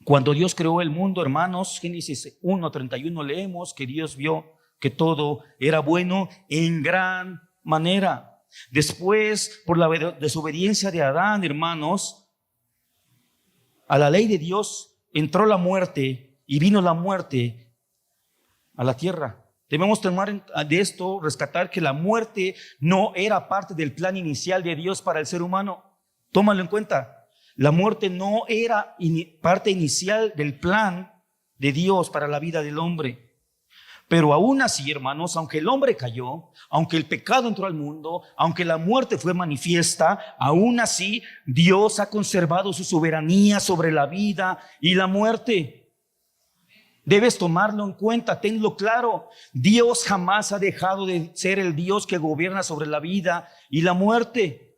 Cuando Dios creó el mundo, hermanos, Génesis 1:31 leemos que Dios vio que todo era bueno en gran manera. Después, por la desobediencia de Adán, hermanos, a la ley de Dios entró la muerte y vino la muerte a la tierra. Debemos tomar de esto, rescatar que la muerte no era parte del plan inicial de Dios para el ser humano. Tómalo en cuenta. La muerte no era parte inicial del plan de Dios para la vida del hombre. Pero aún así, hermanos, aunque el hombre cayó, aunque el pecado entró al mundo, aunque la muerte fue manifiesta, aún así Dios ha conservado su soberanía sobre la vida y la muerte. Debes tomarlo en cuenta, tenlo claro. Dios jamás ha dejado de ser el Dios que gobierna sobre la vida y la muerte.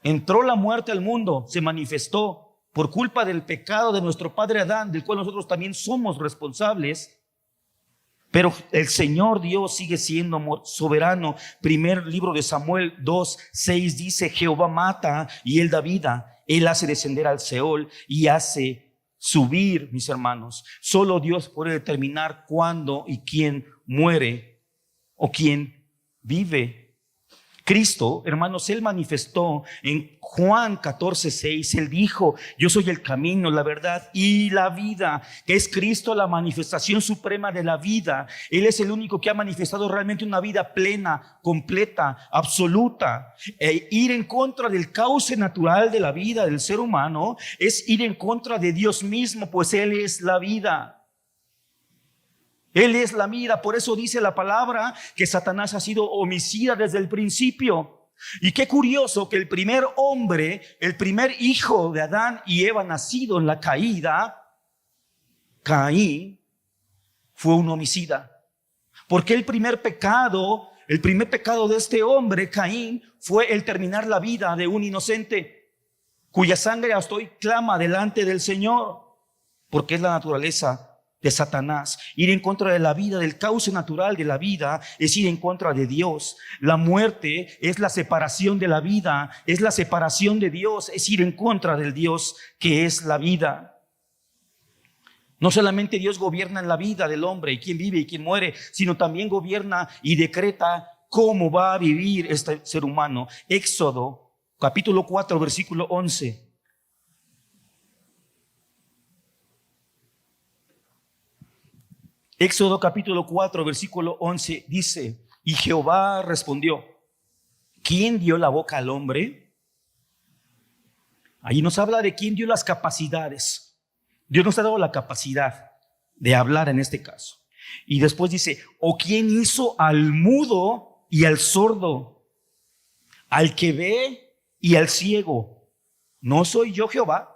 Entró la muerte al mundo, se manifestó por culpa del pecado de nuestro padre Adán, del cual nosotros también somos responsables. Pero el Señor Dios sigue siendo soberano. Primer libro de Samuel 2:6 dice: Jehová mata y él da vida. Él hace descender al Seol y hace subir, mis hermanos. Solo Dios puede determinar cuándo y quién muere o quién vive. Cristo, hermanos, Él manifestó en Juan 14:6, Él dijo: yo soy el camino, la verdad y la vida, que es Cristo la manifestación suprema de la vida. Él es el único que ha manifestado realmente una vida plena, completa, absoluta. Ir en contra del cauce natural de la vida del ser humano es ir en contra de Dios mismo, pues Él es la vida. Él es la vida. Por eso dice la palabra que Satanás ha sido homicida desde el principio. Y qué curioso que el primer hombre, el primer hijo de Adán y Eva nacido en la caída, Caín, fue un homicida. Porque el primer pecado de este hombre, Caín, fue el terminar la vida de un inocente, cuya sangre hasta hoy clama delante del Señor, porque es la naturaleza de Satanás. Ir en contra de la vida, del cauce natural de la vida, es ir en contra de Dios. La muerte es la separación de la vida, es la separación de Dios, es ir en contra del Dios que es la vida. No solamente Dios gobierna en la vida del hombre y quién vive y quién muere, sino también gobierna y decreta cómo va a vivir este ser humano. Éxodo capítulo 4 versículo 11. Éxodo capítulo 4, versículo 11 dice: y Jehová respondió: ¿quién dio la boca al hombre? Ahí nos habla de quién dio las capacidades. Dios nos ha dado la capacidad de hablar en este caso. Y después dice: ¿o quién hizo al mudo y al sordo, al que ve y al ciego? ¿No soy yo Jehová?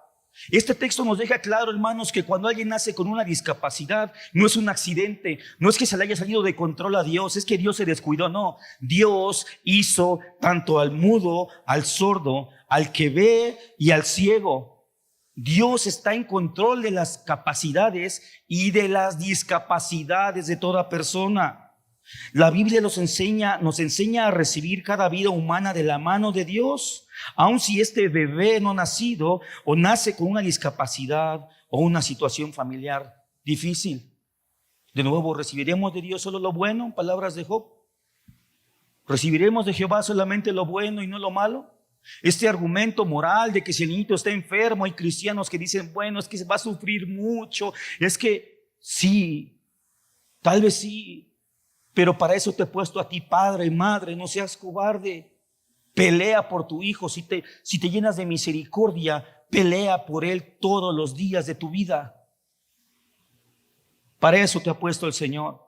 Este texto nos deja claro, hermanos, que cuando alguien nace con una discapacidad, no es un accidente, no es que se le haya salido de control a Dios, es que Dios se descuidó, no. Dios hizo tanto al mudo, al sordo, al que ve y al ciego. Dios está en control de las capacidades y de las discapacidades de toda persona. La Biblia nos enseña a recibir cada vida humana de la mano de Dios, aun si este bebé no nacido o nace con una discapacidad o una situación familiar difícil. De nuevo, ¿recibiremos de Dios solo lo bueno? Palabras de Job. ¿Recibiremos de Jehová solamente lo bueno y no lo malo? Este argumento moral de que si el niñito está enfermo, hay cristianos que dicen: bueno, es que va a sufrir mucho, es que sí, tal vez sí. Pero para eso te he puesto a ti, padre y madre. No seas cobarde. Pelea por tu hijo. Si te llenas de misericordia, pelea por él todos los días de tu vida. Para eso te ha puesto el Señor.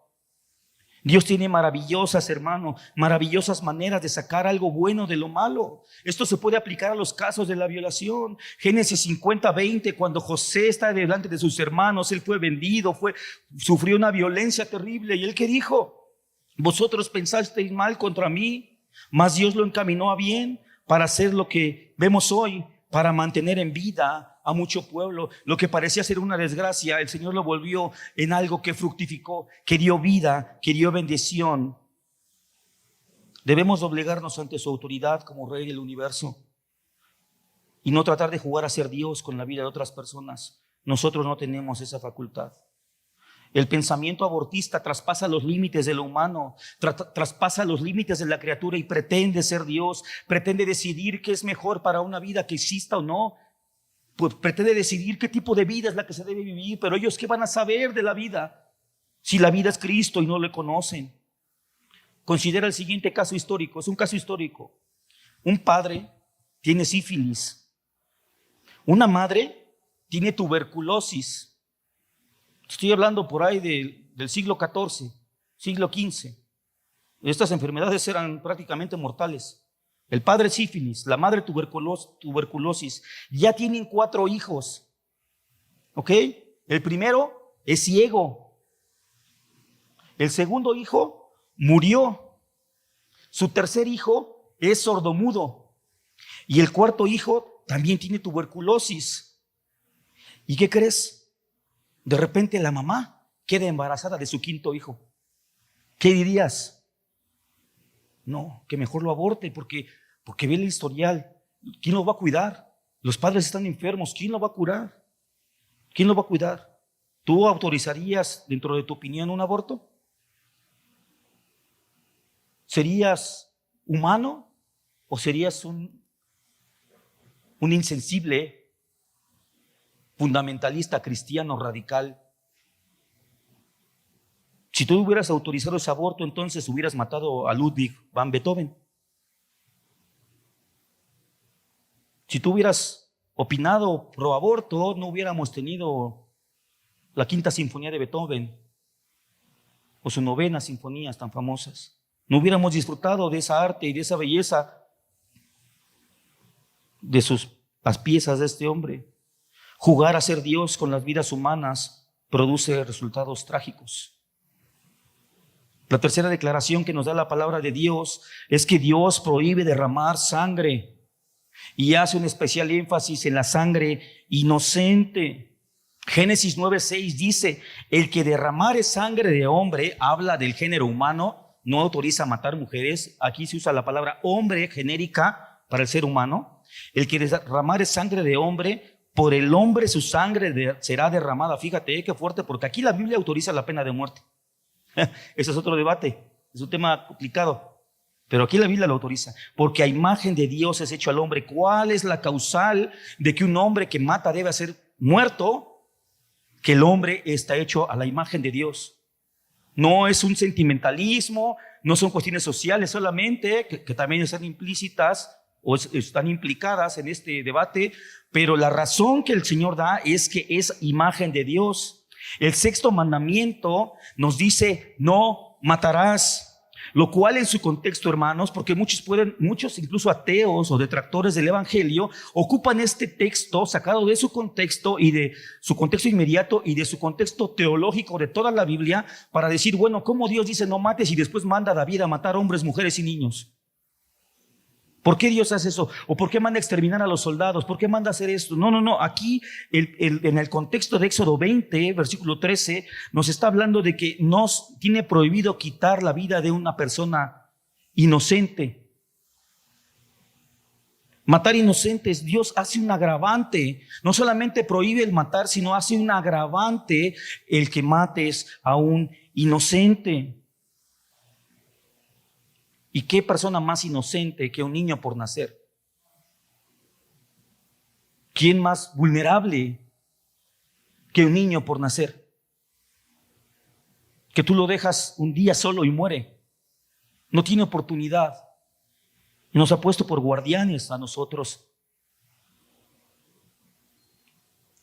Dios tiene maravillosas, hermano, maravillosas maneras de sacar algo bueno de lo malo. Esto se puede aplicar a los casos de la violación. Génesis 50:20, cuando José está delante de sus hermanos, él fue vendido, sufrió una violencia terrible. ¿Y él qué dijo? Vosotros pensasteis mal contra mí, mas Dios lo encaminó a bien para hacer lo que vemos hoy, para mantener en vida a mucho pueblo. Lo que parecía ser una desgracia, el Señor lo volvió en algo que fructificó, que dio vida, que dio bendición. Debemos doblegarnos ante su autoridad como Rey del universo. y no tratar de jugar a ser Dios con la vida de otras personas. Nosotros no tenemos esa facultad. El pensamiento abortista traspasa los límites de lo humano, traspasa los límites de la criatura y pretende ser Dios, pretende decidir qué es mejor para una vida, que exista o no, pues pretende decidir qué tipo de vida es la que se debe vivir, pero ellos ¿qué van a saber de la vida si la vida es Cristo y no le conocen? Considera el siguiente caso histórico, es un caso histórico. Un padre tiene sífilis, una madre tiene tuberculosis. Estoy hablando por ahí del siglo XIV, siglo XV. Estas enfermedades eran prácticamente mortales. El padre sífilis, la madre tuberculosis. Ya tienen 4 hijos. ¿Ok? El primero es ciego. El segundo hijo murió. Su tercer hijo es sordomudo. Y el cuarto hijo también tiene tuberculosis. ¿Y qué crees? De repente la mamá queda embarazada de su 5.º hijo. ¿Qué dirías? No, que mejor lo aborte porque ve el historial. ¿Quién lo va a cuidar? Los padres están enfermos. ¿Quién lo va a curar? ¿Quién lo va a cuidar? ¿Tú autorizarías, dentro de tu opinión, un aborto? ¿Serías humano o serías un insensible fundamentalista cristiano radical? Si tú hubieras autorizado ese aborto, entonces hubieras matado a Ludwig van Beethoven. Si tú hubieras opinado pro aborto, no hubiéramos tenido la 5ª sinfonía de Beethoven o sus 9 sinfonías tan famosas. No hubiéramos disfrutado de esa arte y de esa belleza de las piezas de este hombre. Jugar a ser Dios con las vidas humanas produce resultados trágicos. La tercera declaración que nos da la palabra de Dios es que Dios prohíbe derramar sangre y hace un especial énfasis en la sangre inocente. Génesis 9:6 dice: el que derramare sangre de hombre, habla del género humano, no autoriza matar mujeres. Aquí se usa la palabra hombre genérica para el ser humano. El que derramare sangre de hombre, por el hombre su sangre será derramada. Fíjate, qué fuerte, porque aquí la Biblia autoriza la pena de muerte. Ese es otro debate, es un tema complicado, pero aquí la Biblia lo autoriza, porque a imagen de Dios es hecho al hombre. ¿Cuál es la causal de que un hombre que mata debe ser muerto? Que el hombre está hecho a la imagen de Dios. No es un sentimentalismo, no son cuestiones sociales solamente, que también están implícitas o están implicadas en este debate, pero la razón que el Señor da es que es imagen de Dios. El 6.º mandamiento nos dice: no matarás, lo cual en su contexto, hermanos, porque muchos incluso ateos o detractores del evangelio ocupan este texto sacado de su contexto y de su contexto inmediato y de su contexto teológico de toda la Biblia para decir, bueno, ¿cómo Dios dice no mates y después manda a David a matar hombres, mujeres y niños? ¿Por qué Dios hace eso? ¿O por qué manda a exterminar a los soldados? ¿Por qué manda a hacer esto? No. Aquí, en el contexto de Éxodo 20, versículo 13, nos está hablando de que nos tiene prohibido quitar la vida de una persona inocente. Matar inocentes, Dios hace un agravante. No solamente prohíbe el matar, sino hace un agravante el que mates a un inocente. ¿Y qué persona más inocente que un niño por nacer? ¿Quién más vulnerable que un niño por nacer? Que tú lo dejas un día solo y muere. No tiene oportunidad. Y nos ha puesto por guardianes a nosotros.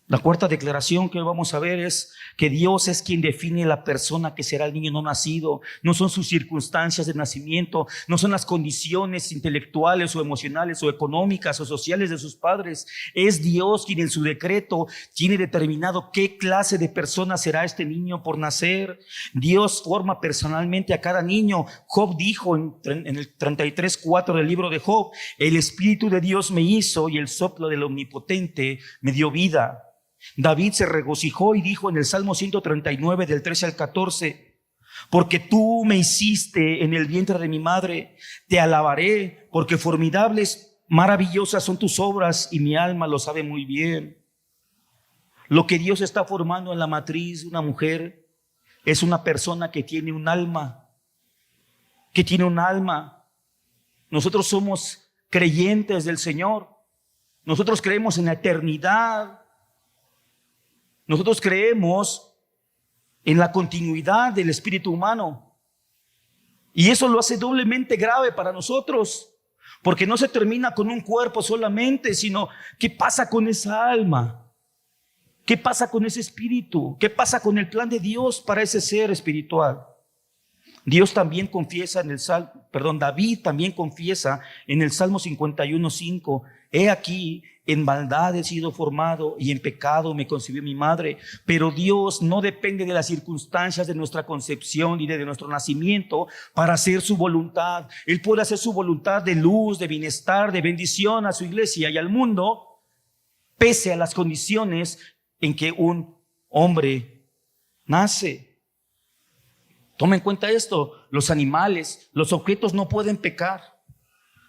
La cuarta declaración que vamos a ver es que Dios es quien define la persona que será el niño no nacido. No son sus circunstancias de nacimiento, no son las condiciones intelectuales o emocionales o económicas o sociales de sus padres. Es Dios quien en su decreto tiene determinado qué clase de persona será este niño por nacer. Dios forma personalmente a cada niño. Job dijo en el 33:4 del libro de Job: el Espíritu de Dios me hizo y el soplo del Omnipotente me dio vida. David se regocijó y dijo en el Salmo 139 del 13 al 14: porque tú me hiciste en el vientre de mi madre, te alabaré, porque formidables Maravillosas son tus obras y mi alma lo sabe muy bien. Lo que Dios está formando en la matriz de una mujer es una persona que tiene un alma, Nosotros somos creyentes del Señor. Nosotros creemos en la eternidad. Nosotros creemos en la continuidad del espíritu humano. Y eso lo hace doblemente grave para nosotros, porque no se termina con un cuerpo solamente, sino ¿qué pasa con esa alma? ¿Qué pasa con ese espíritu? ¿Qué pasa con el plan de Dios para ese ser espiritual? Dios también confiesa en el David también confiesa en el Salmo 51:5, he aquí, en maldad he sido formado y en pecado me concibió mi madre. Pero Dios no depende de las circunstancias de nuestra concepción y de nuestro nacimiento para hacer su voluntad. Él puede hacer su voluntad de luz, de bienestar, de bendición a su iglesia y al mundo, pese a las condiciones en que un hombre nace. Toma en cuenta esto, los animales, los objetos no pueden pecar,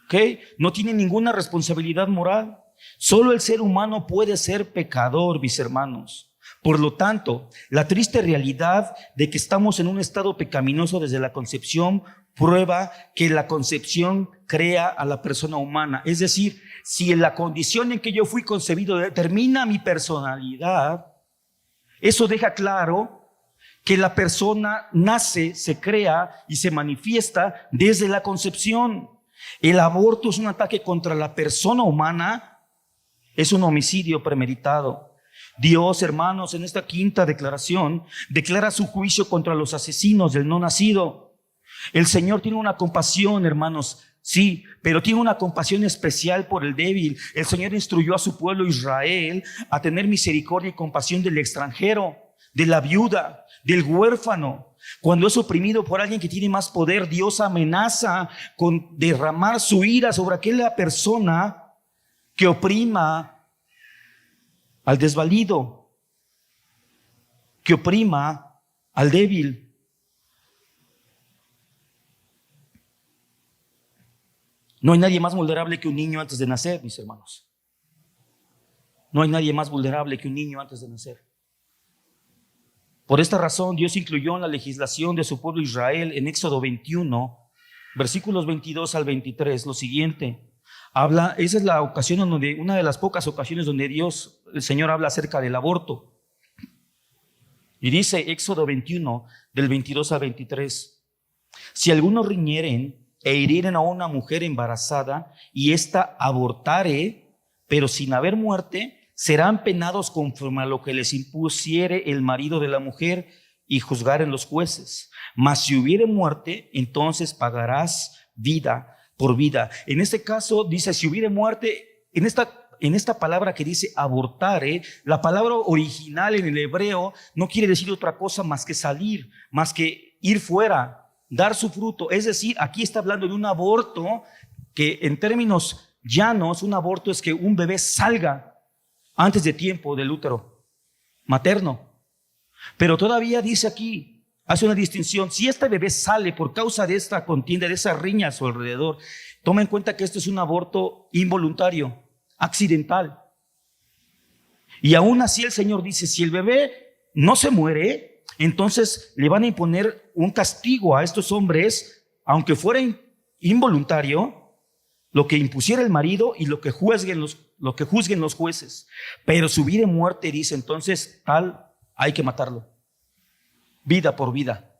¿ok? No tienen ninguna responsabilidad moral. Solo el ser humano puede ser pecador, mis hermanos. Por lo tanto, la triste realidad de que estamos en un estado pecaminoso desde la concepción prueba que la concepción crea a la persona humana. Es decir, si en la condición en que yo fui concebido determina mi personalidad, eso deja claro que la persona nace, se crea y se manifiesta desde la concepción. El aborto es un ataque contra la persona humana, es un homicidio premeditado. Dios, hermanos, en esta quinta declaración, declara su juicio contra los asesinos del no nacido. El Señor tiene una compasión, hermanos, sí, pero tiene una compasión especial por el débil. El Señor instruyó a su pueblo Israel a tener misericordia y compasión del extranjero, de la viuda, del huérfano. Cuando es oprimido por alguien que tiene más poder, Dios amenaza con derramar su ira sobre aquella persona que oprima al desvalido, que oprima al débil. No hay nadie más vulnerable que un niño antes de nacer, mis hermanos. No hay nadie más vulnerable que un niño antes de nacer. Por esta razón, Dios incluyó en la legislación de su pueblo Israel en Éxodo 21, versículos 22 al 23, lo siguiente. Esa es la ocasión donde, una de las pocas ocasiones donde el Señor habla acerca del aborto. Y dice Éxodo 21, del 22 al 23. Si algunos riñeren e hirieren a una mujer embarazada y ésta abortare, pero sin haber muerte, serán penados conforme a lo que les impusiere el marido de la mujer y juzgaren los jueces. Mas si hubiere muerte, entonces pagarás vida por vida. En este caso dice, si hubiere muerte, en esta palabra que dice abortare, la palabra original en el hebreo no quiere decir otra cosa más que salir, más que ir fuera, dar su fruto. Es decir, aquí está hablando de un aborto que en términos llanos, un aborto es que un bebé salga antes de tiempo del útero materno. Pero todavía dice aquí, hace una distinción, si este bebé sale por causa de esta contienda, de esa riña a su alrededor, toma en cuenta que esto es un aborto involuntario, accidental. Y aún así el Señor dice, si el bebé no se muere, entonces le van a imponer un castigo a estos hombres, aunque fuera involuntario, lo que impusiera el marido y lo que juzguen los jueces. Pero si hubiere muerte, dice, entonces hay que matarlo. Vida por vida.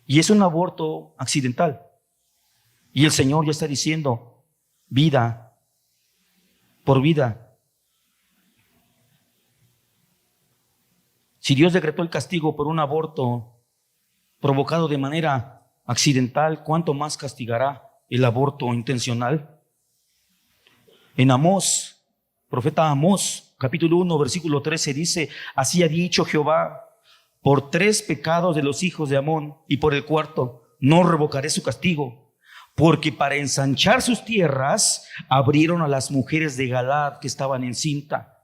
Y es un aborto accidental. Y el Señor ya está diciendo, vida por vida. Si Dios decretó el castigo por un aborto provocado de manera accidental, ¿cuánto más castigará el aborto intencional? En Amós, profeta Amós, capítulo 1, versículo 13 dice, así ha dicho Jehová, por 3 pecados de los hijos de Amón y por el 4 no revocaré su castigo, porque para ensanchar sus tierras abrieron a las mujeres de Galaad que estaban encinta.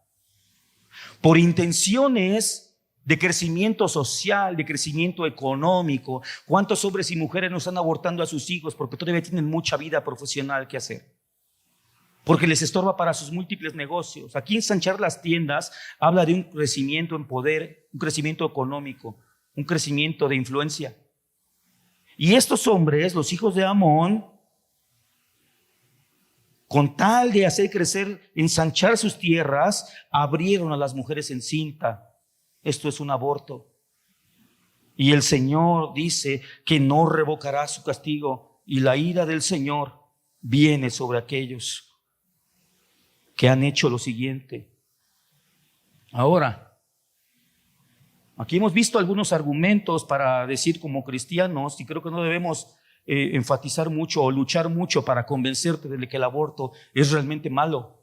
Por intenciones de crecimiento social, de crecimiento económico. ¿Cuántos hombres y mujeres no están abortando a sus hijos porque todavía tienen mucha vida profesional que hacer? porque les estorba para sus múltiples negocios. Aquí ensanchar las tiendas habla de un crecimiento en poder, un crecimiento económico, un crecimiento de influencia. Y estos hombres, los hijos de Amón, con tal de hacer crecer, ensanchar sus tierras, abrieron a las mujeres en cinta. Esto es un aborto. Y el Señor dice que no revocará su castigo, y la ira del Señor viene sobre aquellos que han hecho lo siguiente. Ahora, aquí hemos visto algunos argumentos para decir como cristianos, y creo que no debemos enfatizar mucho o luchar mucho para convencerte de que el aborto es realmente malo.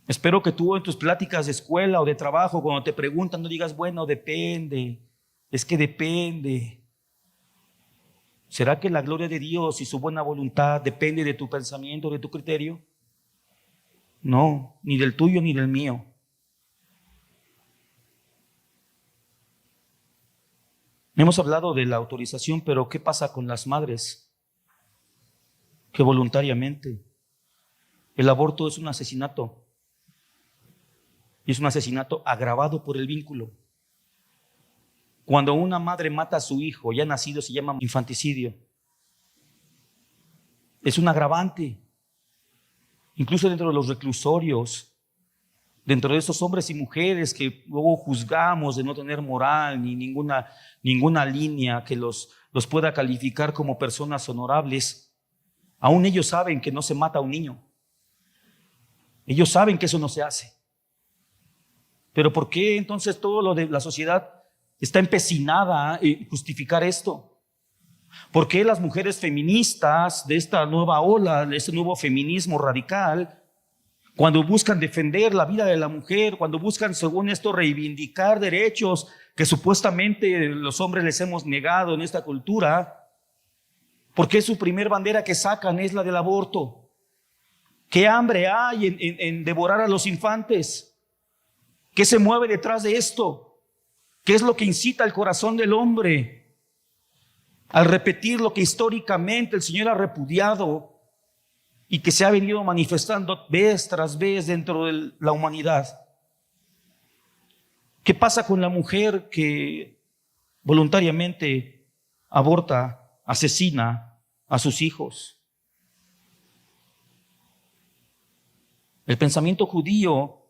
Espero que tú en tus pláticas de escuela o de trabajo, cuando te preguntan, no digas, bueno, depende, es que depende. ¿Será que la gloria de Dios y su buena voluntad depende de tu pensamiento, de tu criterio? No, ni del tuyo ni del mío. Hemos hablado de la autorización, pero ¿qué pasa con las madres que voluntariamente? El aborto es un asesinato. Y es un asesinato agravado por el vínculo. Cuando una madre mata a su hijo ya nacido, se llama infanticidio. Es un agravante. Incluso dentro de los reclusorios, dentro de esos hombres y mujeres que luego juzgamos de no tener moral ni ninguna línea que los pueda calificar como personas honorables, aún ellos saben que no se mata a un niño. Ellos saben que eso no se hace. Pero ¿por qué entonces todo lo de la sociedad está empecinada en justificar esto? ¿Por qué las mujeres feministas de esta nueva ola, de este nuevo feminismo radical, cuando buscan defender la vida de la mujer, cuando buscan, según esto, reivindicar derechos que supuestamente los hombres les hemos negado en esta cultura, por qué su primer bandera que sacan es la del aborto? ¿Qué hambre hay en devorar a los infantes? ¿Qué se mueve detrás de esto? ¿Qué es lo que incita el corazón del hombre al repetir lo que históricamente el Señor ha repudiado y que se ha venido manifestando vez tras vez dentro de la humanidad? ¿Qué pasa con la mujer que voluntariamente aborta, asesina a sus hijos? El pensamiento judío,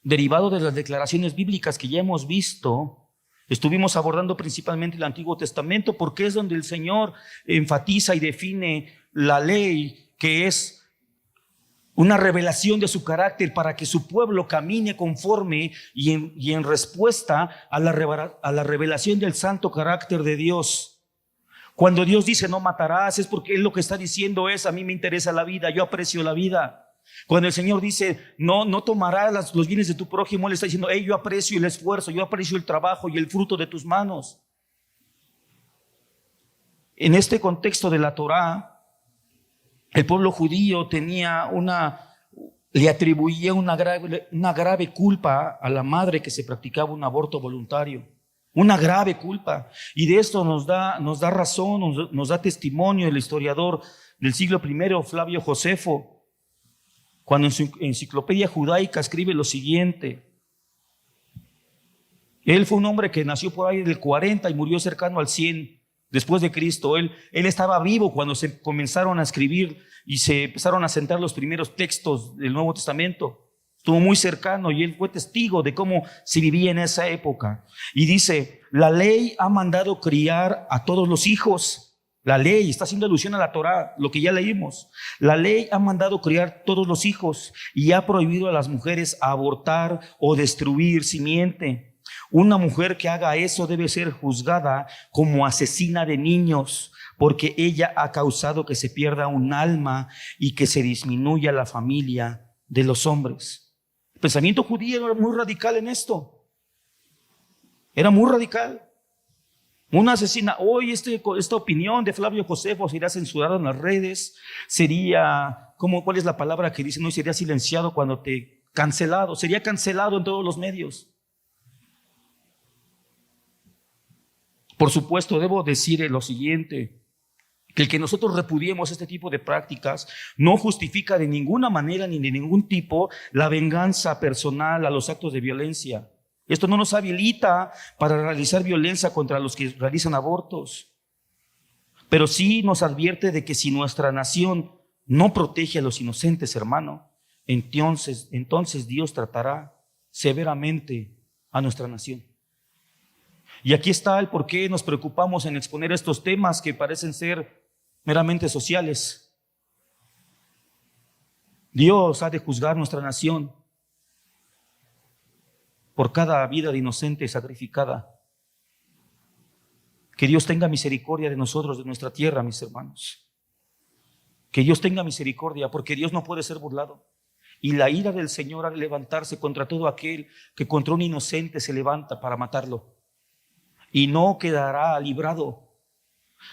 derivado de las declaraciones bíblicas que ya hemos visto, estuvimos abordando principalmente el Antiguo Testamento, porque es donde el Señor enfatiza y define la ley, que es una revelación de su carácter para que su pueblo camine conforme y en respuesta a la revelación del santo carácter de Dios. Cuando Dios dice no matarás, es porque Él lo que está diciendo es: a mí me interesa la vida, yo aprecio la vida. Cuando el Señor dice no tomarás los bienes de tu prójimo, Él está diciendo: hey, yo aprecio el esfuerzo, yo aprecio el trabajo y el fruto de tus manos. En este contexto de la Torá, el pueblo judío le atribuía una grave culpa a la madre que se practicaba un aborto voluntario. Una grave culpa. Y de esto nos da razón, nos da testimonio el historiador del siglo I, Flavio Josefo, cuando en su enciclopedia judaica escribe lo siguiente. Él fue un hombre que nació por ahí del 40 y murió cercano al 100 después de Cristo. Él estaba vivo cuando se comenzaron a escribir y se empezaron a sentar los primeros textos del Nuevo Testamento. Estuvo muy cercano y él fue testigo de cómo se vivía en esa época. Y dice: la ley ha mandado criar a todos los hijos. La ley está haciendo alusión a la Torá, lo que ya leímos. La ley ha mandado criar todos los hijos y ha prohibido a las mujeres abortar o destruir simiente. Una mujer que haga eso debe ser juzgada como asesina de niños, porque ella ha causado que se pierda un alma y que se disminuya la familia de los hombres. El pensamiento judío era muy radical en esto. Era muy radical. Una asesina, hoy esta opinión de Flavio Josefo sería censurada en las redes, ¿cuál es la palabra que dicen hoy? Sería silenciado cancelado, sería cancelado en todos los medios. Por supuesto, debo decir lo siguiente: que el que nosotros repudiemos este tipo de prácticas no justifica de ninguna manera ni de ningún tipo la venganza personal a los actos de violencia. Esto no nos habilita para realizar violencia contra los que realizan abortos, pero sí nos advierte de que si nuestra nación no protege a los inocentes, hermano, entonces Dios tratará severamente a nuestra nación. Y aquí está el por qué nos preocupamos en exponer estos temas que parecen ser meramente sociales. Dios ha de juzgar nuestra nación por cada vida de inocente sacrificada. Que Dios tenga misericordia de nosotros, de nuestra tierra, mis hermanos. Que Dios tenga misericordia, porque Dios no puede ser burlado. Y la ira del Señor ha de levantarse contra todo aquel que contra un inocente se levanta para matarlo. Y no quedará librado.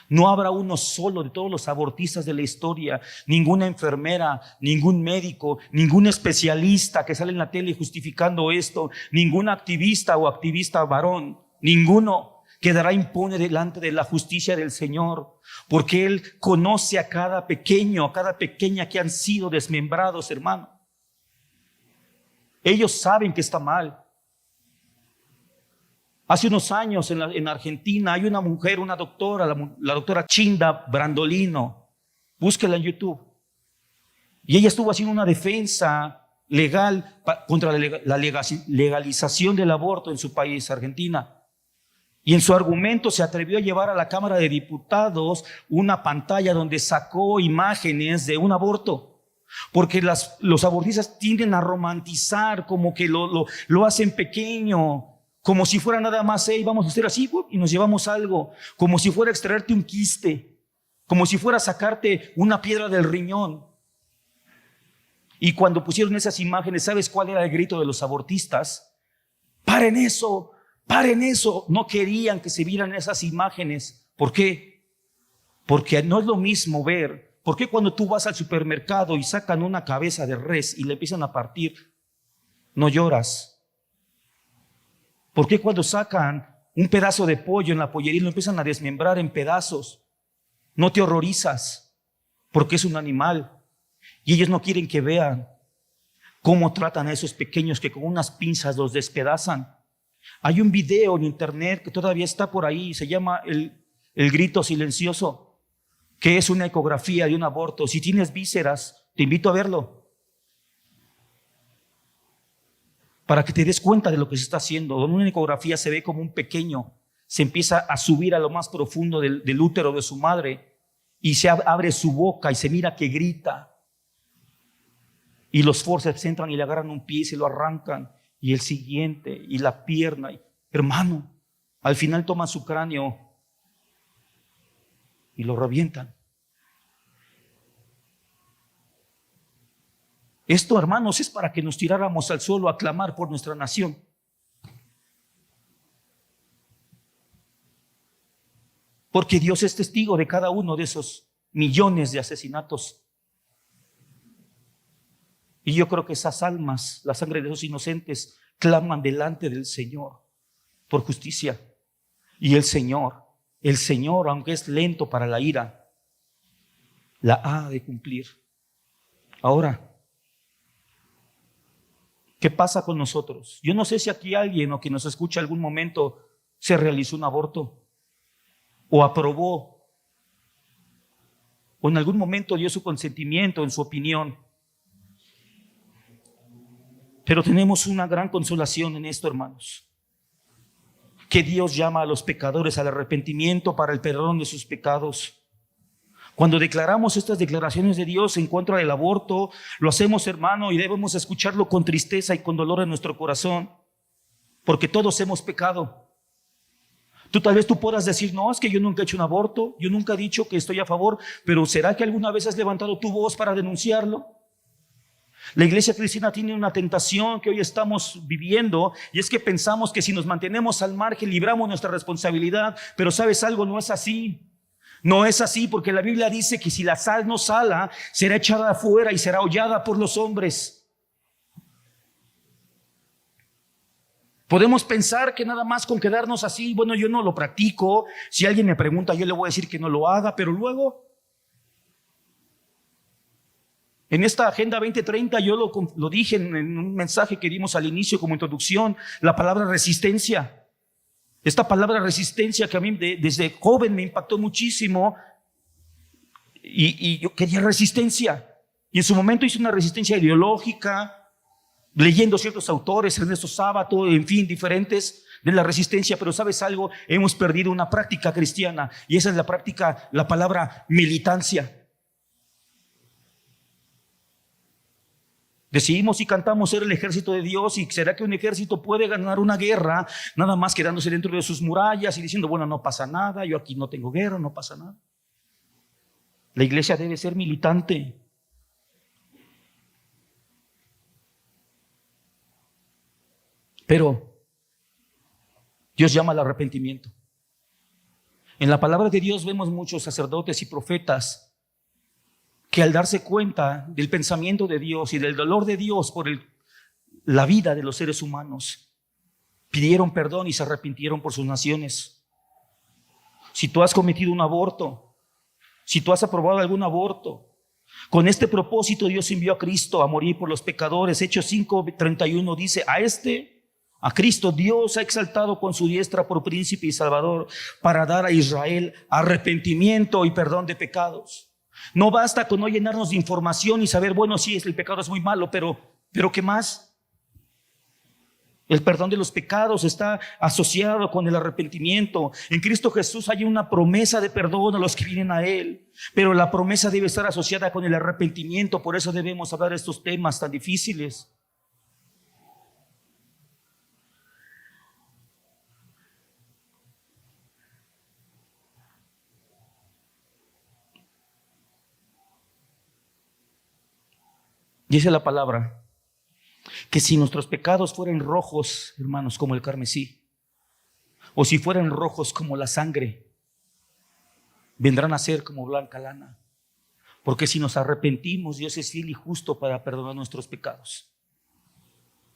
No habrá uno solo de todos los abortistas de la historia, ninguna enfermera, ningún médico, ningún especialista que sale en la tele justificando esto, ningún activista o activista varón, ninguno quedará impune delante de la justicia del Señor, porque Él conoce a cada pequeño, a cada pequeña que han sido desmembrados, hermano. Ellos saben que está mal. Hace unos años en Argentina hay una mujer, una doctora, la doctora Chinda Brandolino. Búsquela en YouTube. Y ella estuvo haciendo una defensa legal contra la legalización del aborto en su país, Argentina. Y en su argumento se atrevió a llevar a la Cámara de Diputados una pantalla donde sacó imágenes de un aborto. Porque los abortistas tienden a romantizar, como que lo hacen pequeño. Como si fuera nada más, vamos a hacer así y nos llevamos algo. Como si fuera extraerte un quiste. Como si fuera sacarte una piedra del riñón. Y cuando pusieron esas imágenes, ¿sabes cuál era el grito de los abortistas? ¡Paren eso! ¡Paren eso! No querían que se vieran esas imágenes. ¿Por qué? Porque no es lo mismo ver. ¿Por qué cuando tú vas al supermercado y sacan una cabeza de res y le empiezan a partir, no lloras? ¿Por qué cuando sacan un pedazo de pollo en la pollería y lo empiezan a desmembrar en pedazos, no te horrorizas? Porque es un animal y ellos no quieren que vean cómo tratan a esos pequeños que con unas pinzas los despedazan. Hay un video en internet que todavía está por ahí, se llama el grito silencioso, que es una ecografía de un aborto. Si tienes vísceras, te invito a verlo, para que te des cuenta de lo que se está haciendo. En una ecografía se ve como un pequeño se empieza a subir a lo más profundo del útero de su madre y se abre su boca y se mira que grita. Y los forceps entran y le agarran un pie y se lo arrancan, y el siguiente, y la pierna. Hermano, al final toman su cráneo y lo revientan. Esto, hermanos, es para que nos tiráramos al suelo a clamar por nuestra nación. Porque Dios es testigo de cada uno de esos millones de asesinatos. Y yo creo que esas almas, la sangre de esos inocentes, claman delante del Señor por justicia. Y el Señor, aunque es lento para la ira, la ha de cumplir. Ahora, ¿qué pasa con nosotros? Yo no sé si aquí alguien o que nos escucha algún momento se realizó un aborto o aprobó o en algún momento dio su consentimiento en su opinión. Pero tenemos una gran consolación en esto, hermanos, que Dios llama a los pecadores al arrepentimiento para el perdón de sus pecados. Cuando declaramos estas declaraciones de Dios en contra del aborto, lo hacemos, hermano, y debemos escucharlo con tristeza y con dolor en nuestro corazón, porque todos hemos pecado. Tal vez tú puedas decir, no, es que yo nunca he hecho un aborto, yo nunca he dicho que estoy a favor, pero ¿será que alguna vez has levantado tu voz para denunciarlo? La iglesia cristiana tiene una tentación que hoy estamos viviendo, y es que pensamos que si nos mantenemos al margen libramos nuestra responsabilidad, pero ¿sabes algo? No es así. No es así, porque la Biblia dice que si la sal no sala, será echada afuera y será hollada por los hombres. Podemos pensar que nada más con quedarnos así, bueno, yo no lo practico, si alguien me pregunta yo le voy a decir que no lo haga, pero luego En esta Agenda 2030 yo lo dije en un mensaje que dimos al inicio como introducción, la palabra resistencia. Esta palabra resistencia que a mí desde joven me impactó muchísimo y yo quería resistencia. Y en su momento hice una resistencia ideológica, leyendo ciertos autores, Ernesto Sábato, en fin, diferentes de la resistencia. Pero ¿sabes algo? Hemos perdido una práctica cristiana y esa es la práctica, la palabra militancia. Decidimos y cantamos ser el ejército de Dios. ¿Y será que un ejército puede ganar una guerra nada más quedándose dentro de sus murallas y diciendo, bueno, no pasa nada, yo aquí no tengo guerra, no pasa nada? La iglesia debe ser militante. Pero Dios llama al arrepentimiento. En la palabra de Dios vemos muchos sacerdotes y profetas que al darse cuenta del pensamiento de Dios y del dolor de Dios por la vida de los seres humanos, pidieron perdón y se arrepintieron por sus naciones. Si tú has cometido un aborto, si tú has aprobado algún aborto, con este propósito Dios envió a Cristo a morir por los pecadores. Hechos 5:31 dice, a Cristo Dios ha exaltado con su diestra por príncipe y salvador para dar a Israel arrepentimiento y perdón de pecados. No basta con no llenarnos de información y saber, bueno, sí, el pecado es muy malo, pero ¿qué más? El perdón de los pecados está asociado con el arrepentimiento. En Cristo Jesús hay una promesa de perdón a los que vienen a Él, pero la promesa debe estar asociada con el arrepentimiento. Por eso debemos hablar de estos temas tan difíciles. Dice la palabra que si nuestros pecados fueran rojos, hermanos, como el carmesí, o si fueran rojos como la sangre, vendrán a ser como blanca lana. Porque si nos arrepentimos, Dios es fiel y justo para perdonar nuestros pecados.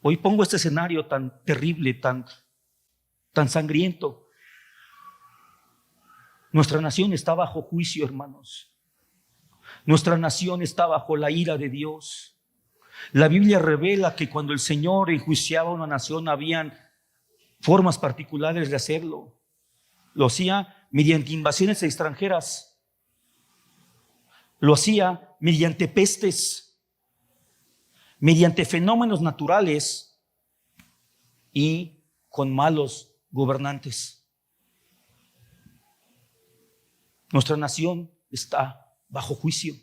Hoy pongo este escenario tan terrible, tan sangriento. Nuestra nación está bajo juicio, hermanos. Nuestra nación está bajo la ira de Dios. La Biblia revela que cuando el Señor enjuiciaba a una nación, habían formas particulares de hacerlo. Lo hacía mediante invasiones extranjeras. Lo hacía mediante pestes, mediante fenómenos naturales y con malos gobernantes. Nuestra nación está bajo juicio.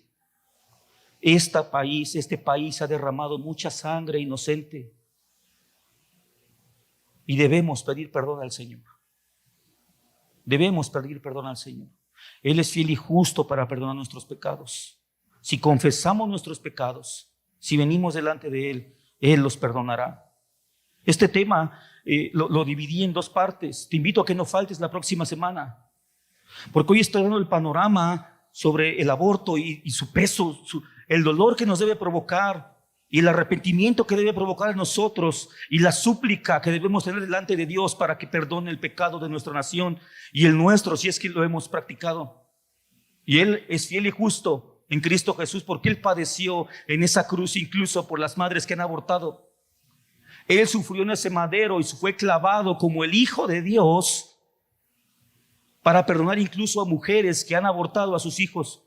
Este país ha derramado mucha sangre inocente y debemos pedir perdón al Señor. Debemos pedir perdón al Señor. Él es fiel y justo para perdonar nuestros pecados. Si confesamos nuestros pecados, si venimos delante de Él, Él los perdonará. Este tema lo dividí en dos partes. Te invito a que no faltes la próxima semana, porque hoy estoy dando el panorama sobre el aborto y su peso, el dolor que nos debe provocar y el arrepentimiento que debe provocar en nosotros y la súplica que debemos tener delante de Dios para que perdone el pecado de nuestra nación y el nuestro, si es que lo hemos practicado. Y Él es fiel y justo en Cristo Jesús, porque Él padeció en esa cruz incluso por las madres que han abortado. Él sufrió en ese madero y fue clavado como el Hijo de Dios para perdonar incluso a mujeres que han abortado a sus hijos.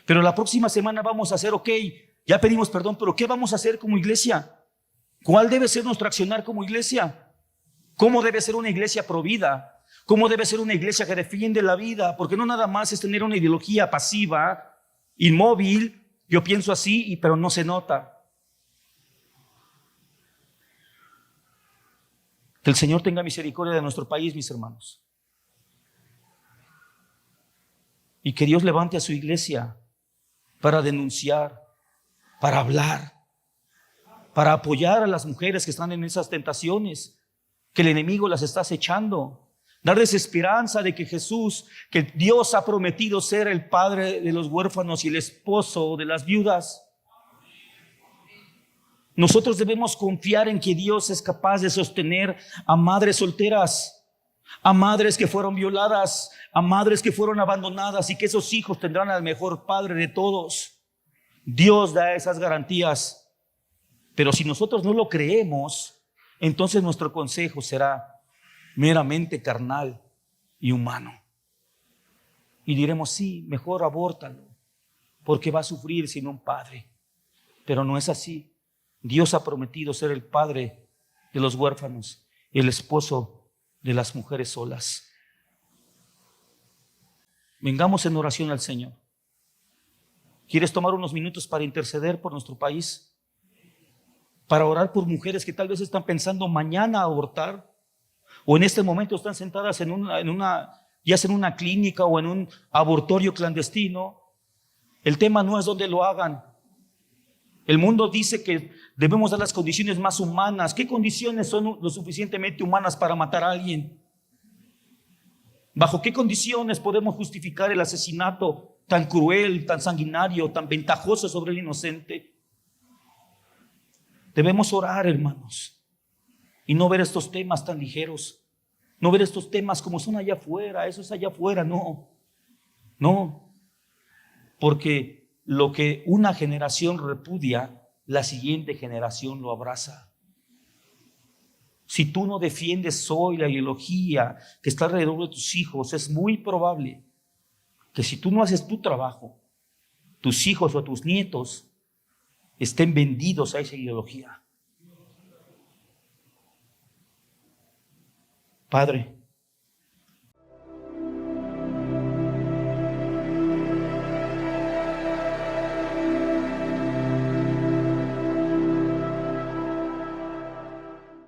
Pero la próxima semana vamos a hacer, ya pedimos perdón, pero ¿qué vamos a hacer como iglesia? ¿Cuál debe ser nuestro accionar como iglesia? ¿Cómo debe ser una iglesia provida? ¿Cómo debe ser una iglesia que defiende la vida? Porque no nada más es tener una ideología pasiva, inmóvil, yo pienso así, pero no se nota. Que el Señor tenga misericordia de nuestro país, mis hermanos. Y que Dios levante a su iglesia para denunciar, para hablar, para apoyar a las mujeres que están en esas tentaciones, que el enemigo las está acechando. Darles esperanza de que Jesús, que Dios ha prometido ser el padre de los huérfanos y el esposo de las viudas. Nosotros debemos confiar en que Dios es capaz de sostener a madres solteras, a madres que fueron violadas, a madres que fueron abandonadas, y que esos hijos tendrán al mejor padre de todos. Dios da esas garantías, pero si nosotros no lo creemos, entonces nuestro consejo será meramente carnal y humano. Y diremos, sí, mejor abórtalo, porque va a sufrir sin un padre. Pero no es así. Dios ha prometido ser el padre de los huérfanos, el esposo de las mujeres solas. Vengamos en oración al Señor. ¿Quieres tomar unos minutos para interceder por nuestro país? Para orar por mujeres que tal vez están pensando mañana abortar, o en este momento están sentadas ya sea en una clínica o en un abortorio clandestino. El tema no es dónde lo hagan. El mundo dice que debemos dar las condiciones más humanas. ¿Qué condiciones son lo suficientemente humanas para matar a alguien? ¿Bajo qué condiciones podemos justificar el asesinato tan cruel, tan sanguinario, tan ventajoso sobre el inocente? Debemos orar, hermanos, y no ver estos temas tan ligeros, no ver estos temas como son allá afuera, eso es allá afuera, no, porque lo que una generación repudia, la siguiente generación lo abraza. Si tú no defiendes hoy la ideología que está alrededor de tus hijos, es muy probable que si tú no haces tu trabajo, tus hijos o tus nietos estén vendidos a esa ideología. Padre,